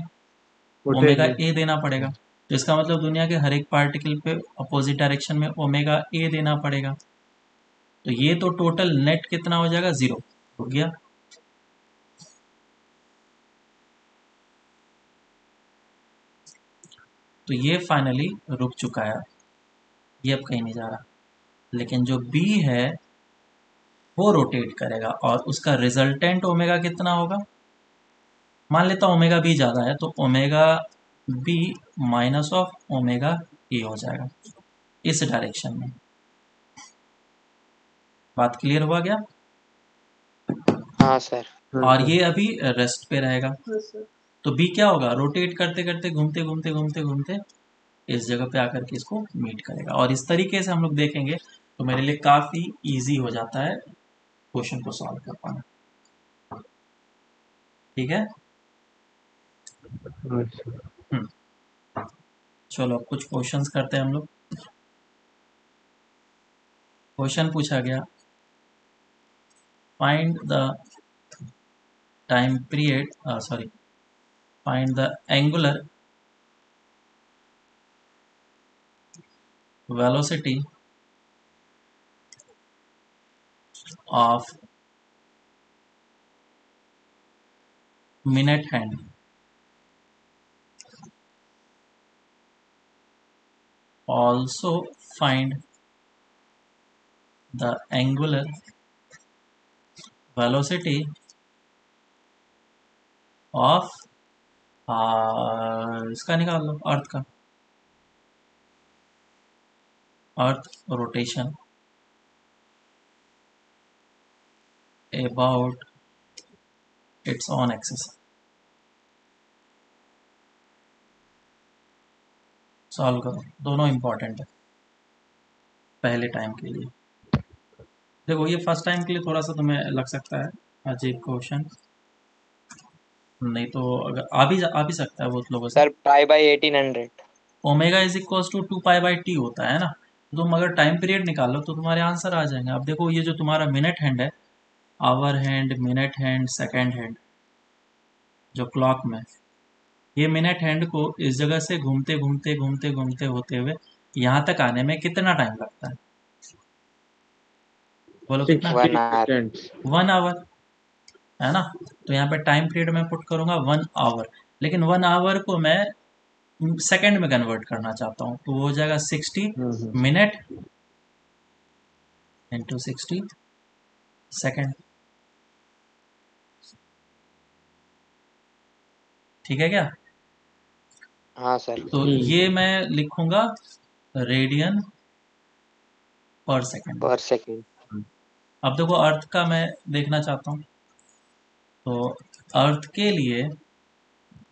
ओमेगा पोटेंशियल। ए देना पड़ेगा। तो इसका मतलब दुनिया के हर एक पार्टिकल पे अपोजिट डायरेक्शन में ओमेगा ए देना पड़ेगा। तो ये तो टोटल नेट कितना हो जाएगा, 0 हो गया। तो ये फाइनली रुक चुका है, ये अब कहीं नहीं जा रहा। लेकिन जो बी है वो रोटेट करेगा और उसका रिजल्टेंट ओमेगा कितना होगा, मान लेता ओमेगा बी ज़्यादा है तो omega B minus of omega A हो जाएगा इस डायरेक्शन में। बात क्लियर हुआ क्या? हाँ सर। हाँ और सर। ये अभी रेस्ट पे रहेगा। तो बी क्या होगा, रोटेट करते करते घूमते घूमते घूमते घूमते इस जगह पे आकर के इसको मीट करेगा। और इस तरीके से हम लोग देखेंगे तो मेरे लिए काफ़ी इजी हो जाता है क्वेश्चन को सॉल्व कर पाना। ठीक है? हाँ सर। हम्म, चलो अब कुछ क्वेश्चंस करते हैं हम लोग। क्वेश्चन पूछा गया, find the time period, sorry, find the angular velocity of minute hand. Also find the angular velocity of इसका निकाल लो, अर्थ का, earth rotation about its own axis. Solve करो, दोनों इंपॉर्टेंट है पहले टाइम के लिए। देखो ये फर्स्ट टाइम के लिए थोड़ा सा तुम्हें लग सकता है अजीब क्वेश्चन, नहीं तो अगर आ भी सकता है बहुत लोगों से। Sir pi by 1800। Omega is equal to 2 पाई/t होता है ना, तुम अगर टाइम पीरियड निकाल लो तो तुम्हारे आंसर आ जाएंगे। अब देखो ये जो तुम्हारा मिनट हैंड है, hour hand, minute hand, second hand, जो क्लॉक में, ये मिनट हैंड को इस जगह से घूमते घूमते घूमते घूमते होते हुए यहाँ तक आने में कितना टाइम लगता है? बोलो कितना? 1 hour। 1 आवर है ना। तो यहाँ पे टाइम पीरियड में पुट करूंगा 1 आवर, लेकिन 1 आवर को मैं सेकंड में कन्वर्ट करना चाहता हूँ, तो वो हो जाएगा 60 मिनट इंटू 60 सेकेंड। ठीक है क्या? हाँ सर। तो ये मैं लिखूंगा रेडियन पर सेकेंड। पर सेकेंड। अब देखो अर्थ का मैं देखना चाहता हूँ, तो अर्थ के लिए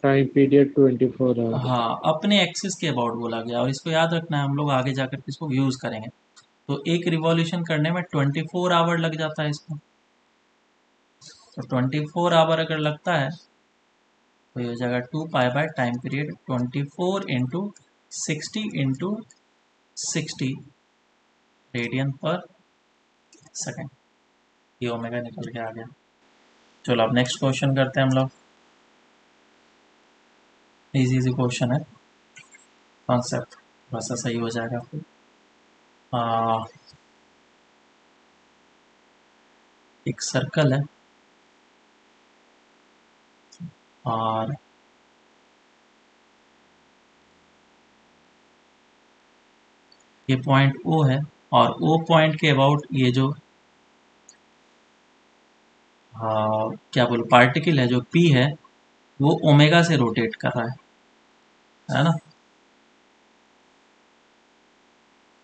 टाइम पीरियड 24 आवर। हाँ, अपने एक्सिस के अबाउट बोला गया, और इसको याद रखना है, हम लोग आगे जाकर के इसको यूज करेंगे। तो एक रिवॉल्यूशन करने में 24 आवर लग जाता है इसको, तो 24 आवर अगर लगता है तो ये हो जाएगा 2 pi by time period 24 into 60 into 60 radian per second. ये ओमेगा निकल के आ गया। चलो अब नेक्स्ट क्वेश्चन करते हैं हम लोग। इजी क्वेश्चन है, कॉन्सेप्ट थोड़ा सा सही हो जाएगा फिर। एक सर्कल है और ये पॉइंट O है, और O पॉइंट के अबाउट ये जो क्या बोलो पार्टिकल है जो P है, वो ओमेगा से रोटेट कर रहा है ना।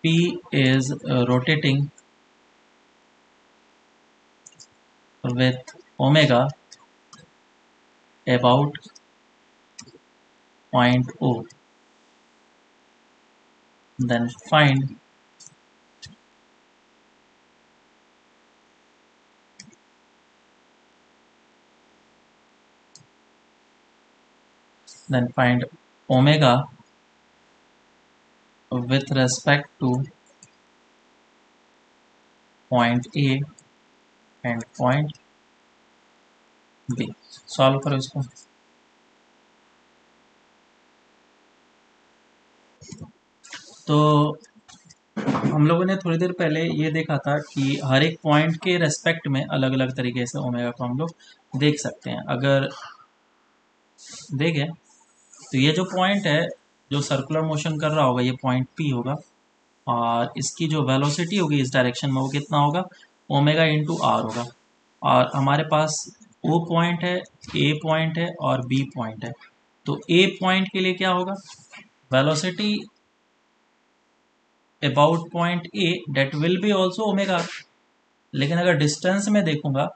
P is rotating with omega about point O. Then find omega with respect to point A and point B. Solve करो इसको। तो हम लोगों ने थोड़ी देर पहले ये देखा था कि हर एक पॉइंट के रेस्पेक्ट में अलग अलग तरीके से ओमेगा को हम लोग देख सकते हैं। अगर देखें तो ये जो पॉइंट है जो सर्कुलर मोशन कर रहा होगा, ये पॉइंट P होगा, और इसकी जो वेलोसिटी होगी इस डायरेक्शन में वो कितना होगा, ओमेगा इंटू आर होगा। और हमारे पास O पॉइंट है, A पॉइंट है और B पॉइंट है। तो A पॉइंट के लिए क्या होगा, velocity about point A that will be also omega. लेकिन अगर डिस्टेंस में देखूंगा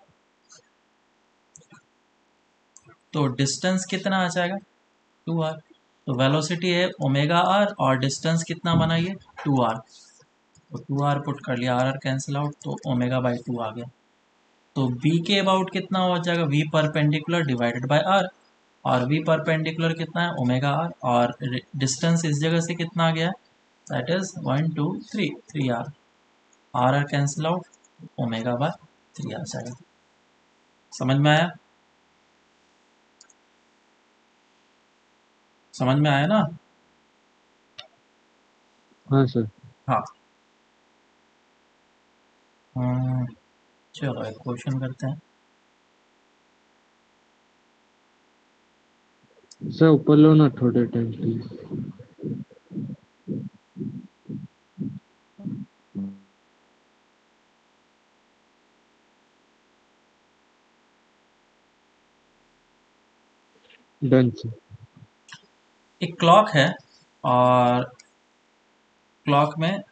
तो डिस्टेंस कितना आ जाएगा, 2r। तो वेलोसिटी है ओमेगा r और डिस्टेंस कितना बनाइए, 2r। तो 2r पुट कर लिया, r कैंसिल आउट, तो ओमेगा बाई 2 आ गया। तो b के अबाउट कितना हो जाएगा, v perpendicular divided by r, और v परपेंडिकुलर कितना है, ओमेगा r, और डिस्टेंस इस जगह से कितना आ गया, that is 1 2 3 3r। R cancel out, omega by 3 आ जाएगा। समझ में आया? समझ में आया ना? हाँ सर। हाँ। चलो एक क्वेश्चन करते हैं। सर ऊपर लो ना थोड़े टाइम प्लीज। Done sir. एक क्लॉक है और क्लॉक में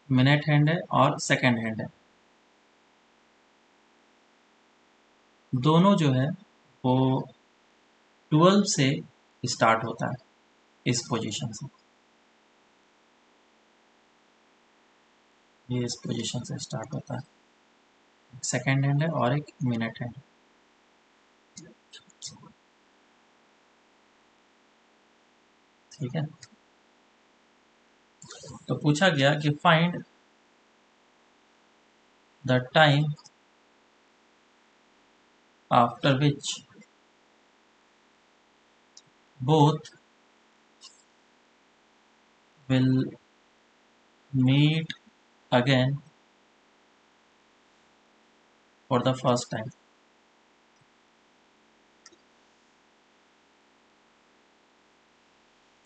मिनट हैंड है और सेकंड हैंड है। दोनों जो है वो 12 से स्टार्ट होता है, इस पोजीशन से, ये इस पोजीशन से स्टार्ट होता है। सेकंड हैंड है और एक मिनट हैंड। ठीक है, तो पूछा गया कि find the time after which both will meet again for the first time.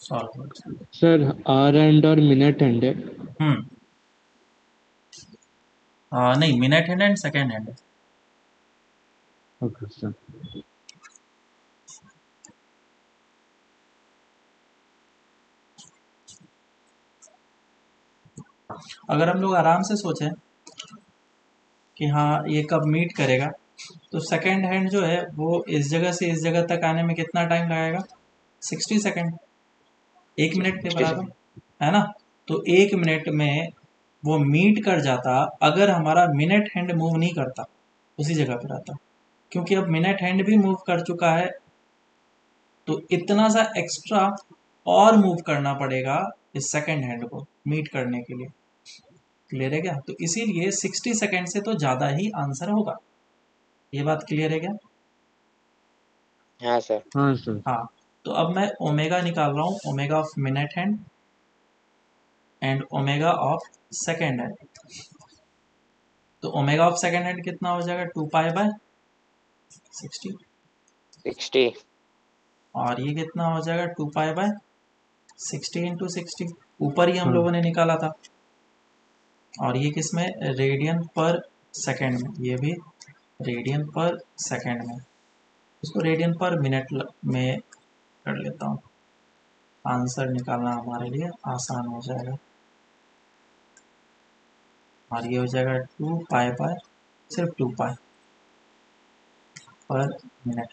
Solve it. Sir hour hand और मिनट एंड है। हम्म नहीं, minute hand and second hand. Okay sir. अगर हम लोग आराम से सोचें कि हाँ ये कब मीट करेगा, तो सेकेंड हैंड जो है वो इस जगह से इस जगह तक आने में कितना टाइम लगेगा? 60 सेकेंड, 1 मिनट के 60 बराबर, सेकंड। है ना? तो 1 मिनट में वो मीट कर जाता अगर हमारा मिनट हैंड मूव नहीं करता, उसी जगह पर रहता। क्योंकि अब मिनट हैंड भी मूव कर चुका है, तो इतना सा एक्स्ट्रा और मूव करना पड़ेगा इस सेकेंड हैंड को मीट करने के लिए। क्लियर है क्या? तो इसीलिए 60 सेकेंड से तो ज़्यादा ही आंसर होगा। ये बात क्लियर है क्या? हाँ सर। हाँ सर। हाँ, तो अब मैं ओमेगा निकाल रहा हूँ, omega of minute hand and omega of second hand. तो ओमेगा ऑफ सेकेंड हैंड कितना हो जाएगा? 2 पाई बाय 60। 60। और ये कितना हो जाएगा? 2 पाई बाय 60 इंटू 60। ऊपर ही हम हाँ लोगों ने निकाला था। और ये किस में? रेडियन पर सेकेंड में। ये भी रेडियन पर सेकेंड में। इसको रेडियन पर मिनट में कर लेता हूँ, आंसर निकालना हमारे लिए आसान हो जाएगा। और ये हो जाएगा 2 पाई बाय सिर्फ 2 पाई पर मिनट।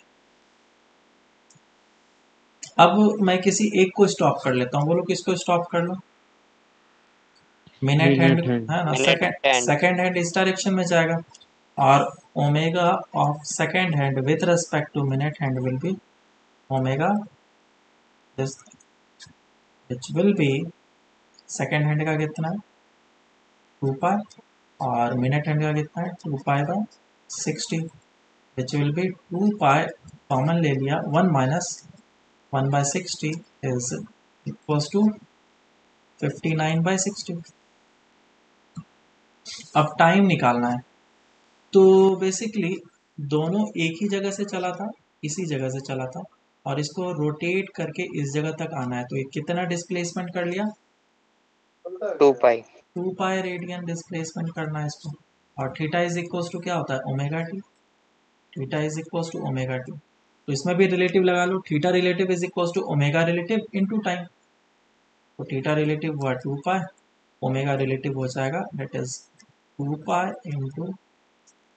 अब मैं किसी एक को स्टॉप कर लेता हूँ। बोलो किसको स्टॉप कर लो? Minute hand, minute hand. है ना? Minute second hand. Second hand इस डायरेक्शन में जाएगा। और omega of second hand with respect to minute hand will be omega this, which will be, second hand का कितना है? 2 पाई। और मिनट हैंड का कितना है? 2 pi by 60, which will B 2 pi. Common ले लिया, 1 - 1/60 इज इक्वल्स टू 59/60। अब टाइम निकालना है। तो बेसिकली दोनों एक ही जगह से चला था, इसी जगह से चला था, और इसको रोटेट करके इस जगह तक आना है। तो ये कितना डिस्प्लेसमेंट कर लिया? 2 पाई। 2 पाई रेडियन डिस्प्लेसमेंट करना है इसको। और थीटा इज इक्वल्स टू क्या होता है? Omega T. Theta is equals to omega T. तो इसमें भी रिलेटिव लगा लो, theta relative is equals to omega relative into time. तो थीटा रिलेटिव हुआ 2 पाई, ओमेगा रिलेटिव हो जाएगा that is 2 pi into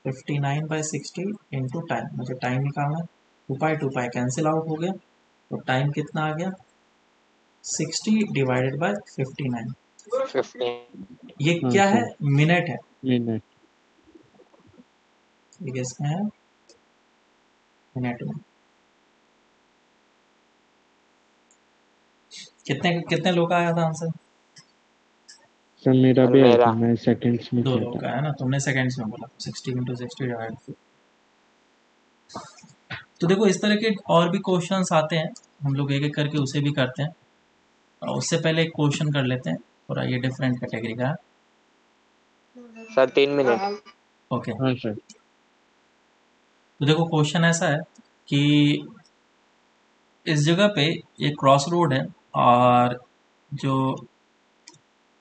59/60 into time. मुझे टाइम निकालना है। 2 पाई कैंसिल आउट हो गया, तो टाइम कितना आ गया? 60/59। 15। ये हाँ क्या है? सर। मिनट है। मिनट। ये किसमें है? मिनट में। कितने कितने लोग का आया था आंसर? सर मेरा और भी आया था, मेरा मैं सेकंड्स में 2 किया लोग था। का है ना, तुमने सेकंड्स में बोला 60 × 60 डिवाइड। तो देखो इस तरह के और भी क्वेश्चंस आते हैं, हम लोग एक एक करके उसे भी करते हैं। और उससे पहले एक क्वेश्चन कर लेते हैं, थोड़ा ये डिफरेंट कैटेगरी का है। Sir 3 minute. ओके, हाँ सर। तो देखो क्वेश्चन ऐसा है कि इस जगह पे एक क्रॉस रोड है और जो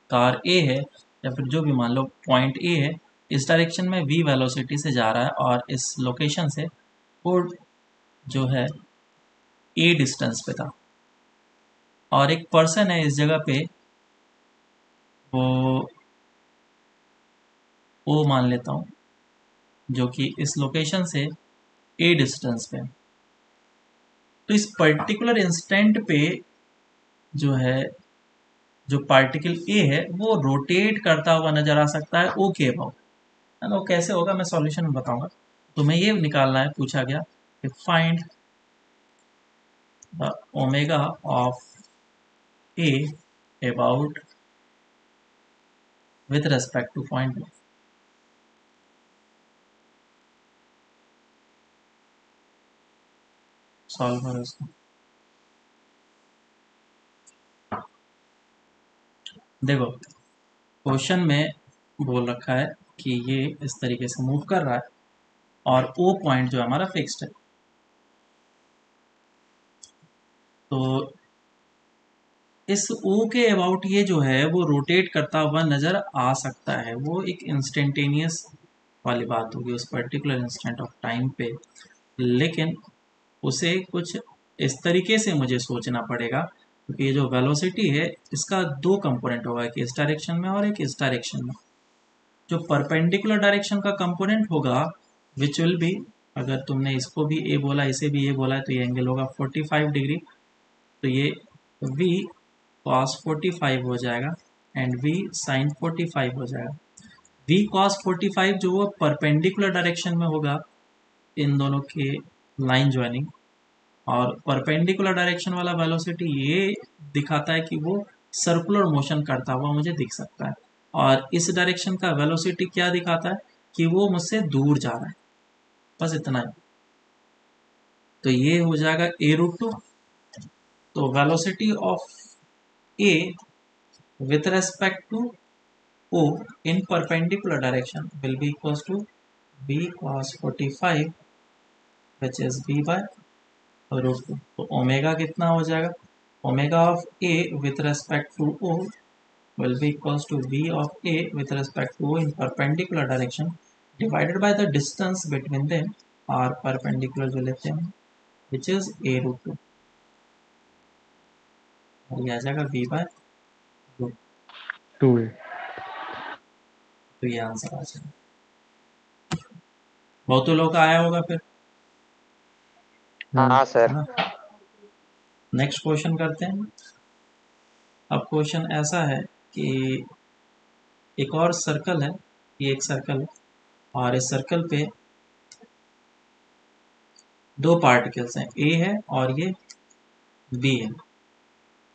कार ए है या फिर जो भी मान लो पॉइंट ए है, इस डायरेक्शन में v वेलोसिटी से जा रहा है और इस लोकेशन से वो जो है a डिस्टेंस पे था। और एक पर्सन है इस जगह पे, वो ओ मान लेता हूँ, जो कि इस लोकेशन से a डिस्टेंस पे है। तो इस पर्टिकुलर इंस्टेंट पे जो है, जो पार्टिकल ए है वो रोटेट करता हुआ नजर आ सकता है ओ के अबाउट, है ना। वो कैसे होगा मैं सॉल्यूशन में बताऊंगा। तो मैं ये निकालना है, पूछा गया कि find the omega of A about with respect two point. Solve करो इसको। देखो क्वेश्चन में बोल रखा है कि ये इस तरीके से मूव कर रहा है और ओ पॉइंट जो हमारा फिक्स्ड है। तो इस ओ के अबाउट ये जो है वो रोटेट करता हुआ नज़र आ सकता है। वो एक इंस्टेंटेनियस वाली बात होगी उस पर्टिकुलर इंस्टेंट ऑफ टाइम पे, लेकिन उसे कुछ इस तरीके से मुझे सोचना पड़ेगा, क्योंकि ये जो वेलोसिटी है इसका 2 कंपोनेंट होगा, एक इस डायरेक्शन में और एक इस डायरेक्शन में। जो परपेंडिकुलर डायरेक्शन का कंपोनेंट होगा विच विल बी, अगर तुमने इसको भी ए बोला इसे भी ए बोला है, तो ये एंगल होगा 45 डिग्री। तो ये v cos 45 हो जाएगा एंड v sin 45 हो जाएगा। v cos 45 जो वो परपेंडिकुलर डायरेक्शन में होगा इन दोनों के लाइन ज्वाइनिंग, और परपेंडिकुलर डायरेक्शन वाला वेलोसिटी ये दिखाता है कि वो सर्कुलर मोशन करता हुआ मुझे दिख सकता है। और इस डायरेक्शन का वेलोसिटी क्या दिखाता है कि वो मुझसे दूर जा रहा है, बस इतना ही। तो ये हो जाएगा a√2। तो velocity of a with respect to o in perpendicular direction will be equals to v cos 45 which is v by √2। तो ओमेगा कितना हो जाएगा, omega of a with respect to o will be equals to v of a with respect to o in perpendicular direction divided by the distance between them, और perpendicular जो लेते हैं which is a√2, और ये आ जाएगा v by √2। 2a। तो ये answer आ जाएगा। बहुतों लोग का आया होगा फिर, हाँ है सर। ना। नेक्स्ट क्वेश्चन करते हैं। अब क्वेश्चन ऐसा है कि एक और सर्कल है, ये एक सर्कल है और इस सर्कल पे 2 पार्टिकल्स हैं, ए है और ये बी है,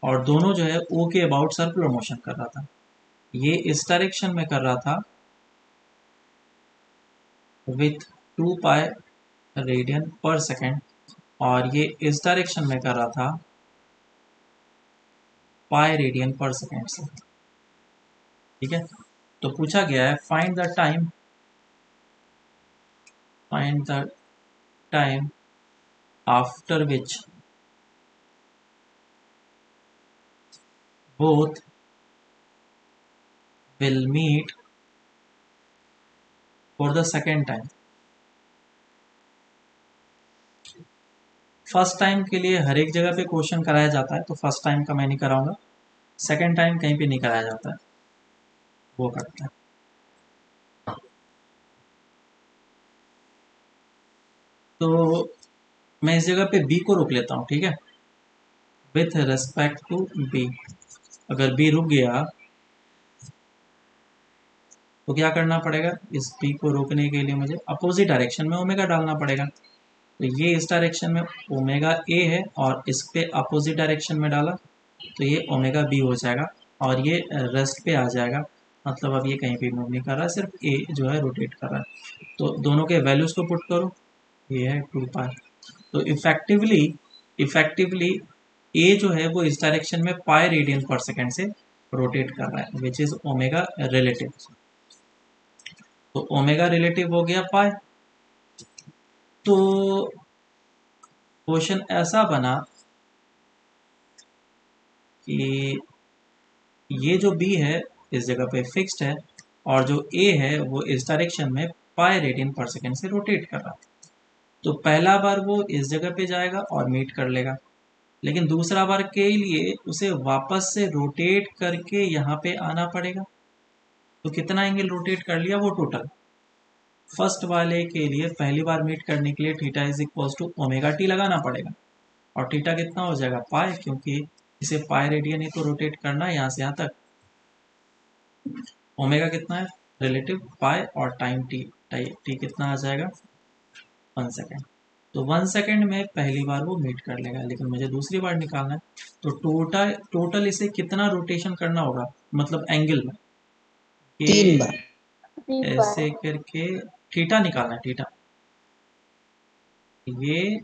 और दोनों जो है ओ के अबाउट सर्कुलर मोशन कर रहा था। ये इस डायरेक्शन में कर रहा था with 2 pi radian per second, और ये इस डायरेक्शन में कर रहा था पाई रेडियन पर सेकेंड से। ठीक है, तो पूछा गया है find the time after which both will meet for the second time। First time के लिए हर एक जगह पे क्वेश्चन कराया जाता है, तो फर्स्ट टाइम का मैं नहीं कराऊंगा, सेकंड टाइम कहीं पे नहीं कराया जाता है, वो करता है। तो मैं इस जगह पे बी को रोक लेता हूँ, ठीक है, विथ रेस्पेक्ट टू बी। अगर बी रुक गया तो क्या करना पड़ेगा, इस बी को रोकने के लिए मुझे अपोजिट डायरेक्शन में ओमेगा डालना पड़ेगा। तो ये इस डायरेक्शन में ओमेगा ए है और इस पे अपोजिट डायरेक्शन में डाला तो ये ओमेगा बी हो जाएगा, और ये रेस्ट पे आ जाएगा। मतलब अब ये कहीं भी मूव नहीं कर रहा है, सिर्फ ए जो है रोटेट कर रहा है। तो दोनों के वैल्यूज को पुट करो, ये है 2 पाई। तो इफेक्टिवली ए जो है वो इस डायरेक्शन में पाई रेडियन पर सेकेंड से रोटेट कर रहा है, विच इज ओमेगा रिलेटिव। तो ओमेगा रिलेटिव हो गया पाई। तो क्वेश्चन ऐसा बना कि ये जो बी है इस जगह पे फिक्स्ड है, और जो ए है वो इस डायरेक्शन में पाई रेडियन पर सेकेंड से रोटेट कर रहा है। तो पहला बार वो इस जगह पे जाएगा और मीट कर लेगा, लेकिन दूसरा बार के लिए उसे वापस से रोटेट करके यहाँ पे आना पड़ेगा। तो कितना एंगल रोटेट कर लिया वो टोटल। फर्स्ट वाले के लिए पहली बार मीट करने के लिए theta is equal to omega T लगाना पड़ेगा, और थीटा कितना हो जाएगा पाई, क्योंकि इसे पाई रेडियन ही तो रोटेट करना है यहाँ से यहाँ तक। ओमेगा कितना है रिलेटिव पाई, और टाइम टी, टी कितना आ जाएगा 1 सेकेंड। तो 1 सेकेंड में पहली बार वो मीट कर लेगा, लेकिन मुझे दूसरी बार निकालना है। तो टोटल इसे कितना रोटेशन करना होगा, मतलब एंगल में, कि 3 बार। ऐसे करके थीटा निकालना है, थीटा ये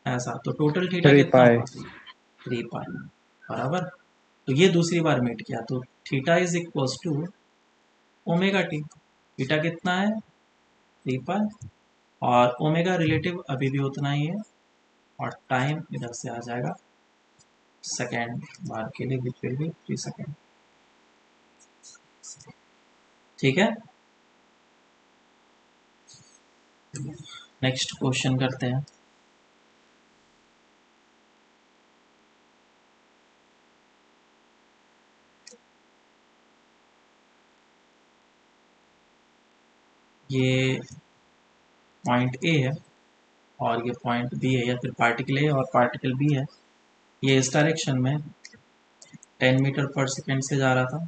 ऐसा। तो टोटल थीटा 3 कितना पाई। होगा 3 पाई बराबर। तो ये दूसरी बार मीट किया, तो theta is equal to omega T. Theta कितना है 3 पाई, और ओमेगा रिलेटिव अभी भी उतना ही है, और टाइम इधर से आ जाएगा सेकेंड बार के लिए, विच विल बी 3 सेकेंड। ठीक है, नेक्स्ट क्वेश्चन करते हैं। ये पॉइंट ए है और ये पॉइंट बी है, या फिर पार्टिकल ए और पार्टिकल बी है। ये इस डायरेक्शन में 10 मीटर पर सेकेंड से जा रहा था,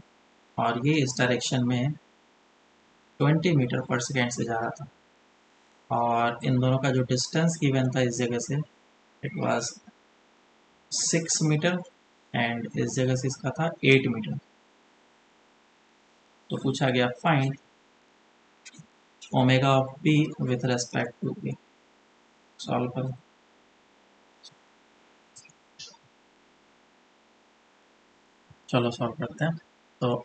और ये इस डायरेक्शन में 20 मीटर पर सेकेंड से जा रहा था, और इन दोनों का जो डिस्टेंस गिवन था इस जगह से इट वाज 6 मीटर, एंड इस जगह से इसका था 8 मीटर। तो पूछा गया find omega of B with respect to B. Solve करो। चलो सॉल्व करते हैं। तो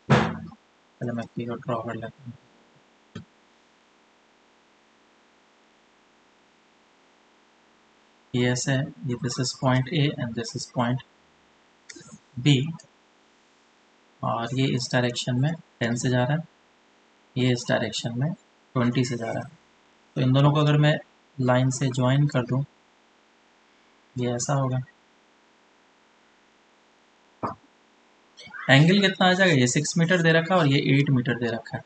पहले मैं पी को ड्रॉ कर लेता हूँ। ये ऐसे है, ये this is point A and this is point B, और ये इस डायरेक्शन में 10 से जा रहा है, ये इस डायरेक्शन में 20 से जा रहा है। तो इन दोनों को अगर मैं लाइन से ज्वाइन कर दूं, ये ऐसा होगा। एंगल कितना आ जाएगा, ये 6 मीटर दे रखा है और ये 8 मीटर दे रखा है।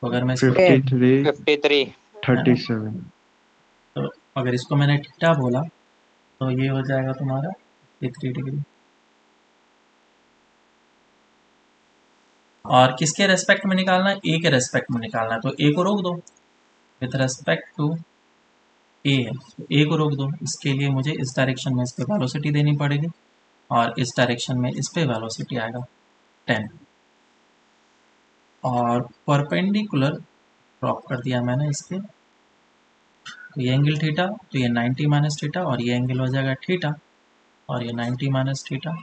तो अगर मैं इसको 53 53 37। तो अगर इसको मैंने थीटा बोला तो ये हो जाएगा तुम्हारा 53 डिग्री। और किसके रेस्पेक्ट में निकालना है, ए के रेस्पेक्ट में निकालना है। तो ए को रोक दो, विथ रेस्पेक्ट टू ए है, तो ए को रोक दो। इसके लिए मुझे इस डायरेक्शन में इस पर वेलोसिटी देनी पड़ेगी, और इस डायरेक्शन में इस पर वेलोसिटी आएगा 10, और परपेंडिकुलर ड्रॉप कर दिया मैंने इसके। तो ये एंगल थीटा, तो ये 90 माइनस थीटा, और ये एंगल हो जाएगा थीटा, और ये 90 माइनस थीटा,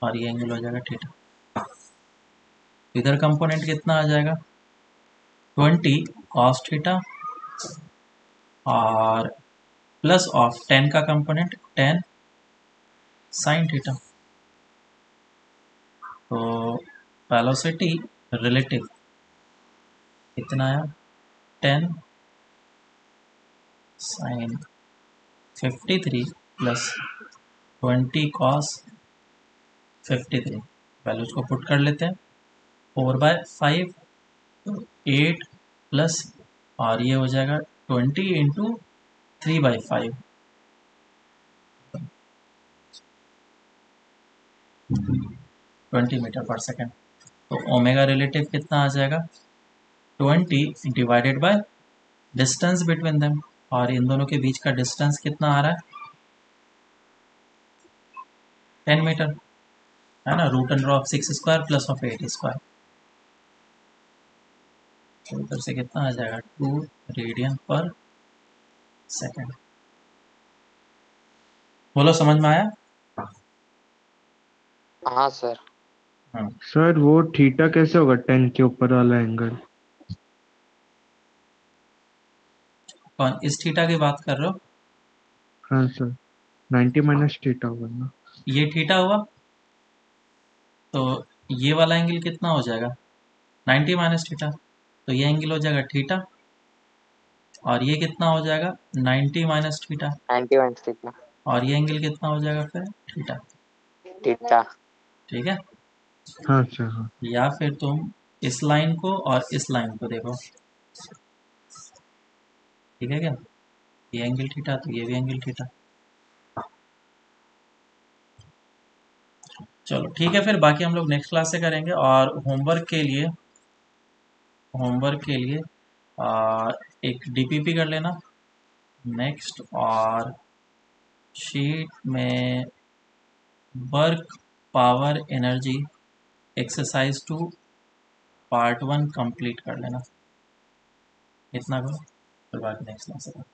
और ये एंगल हो जाएगा थीटा। इधर कंपोनेंट कितना आ जाएगा 20 कॉस थीटा, और प्लस ऑफ 10 का कंपोनेंट 10 साइन थीटा। तो वेलोसिटी रिलेटिव कितना आया 10 साइन 53 प्लस 20 कॉस 53। वैल्यूज को पुट कर लेते हैं, 4/5 तो 8 प्लस, और ये हो जाएगा 20 इंटू 3/5, 20 मीटर पर सेकेंड। तो ओमेगा रिलेटिव कितना आ जाएगा 20 divided by distance between them, और इन दोनों के बीच का डिस्टेंस कितना आ रहा है 10 मीटर, है ना। Root under of 6 square plus of 8 square. तो उधर से कितना आ जाएगा 2 रेडियन पर सेकेंड। बोलो समझ में आया? हाँ सर। हाँ सर वो थीटा कैसे होगा 10 के ऊपर वाला एंगल? कौन इस थीटा की बात कर रहे हो? हाँ सर 90 माइनस थीटा होगा ना? ये थीटा हुआ तो ये वाला एंगल कितना हो जाएगा 90 माइनस थीटा, तो ये एंगल हो जाएगा थीटा, और ये कितना हो जाएगा 90 माइनस थीटा, 91 थीटा। और ये एंगल कितना हो जाएगा फिर थीटा। थीटा। ठीक है, हाँ सर हाँ। या फिर तुम इस लाइन को और इस लाइन को देखो, ठीक है क्या, ये एंगल थीटा तो ये भी एंगल थीटा। चलो ठीक है, फिर बाकी हम लोग नेक्स्ट क्लास से करेंगे। और होमवर्क के लिए एक डीपीपी कर लेना नेक्स्ट, और शीट में work power energy exercise 2 part 1 complete कर लेना। इतना करो, फिर बाकी नेक्स्ट क्लास से करो।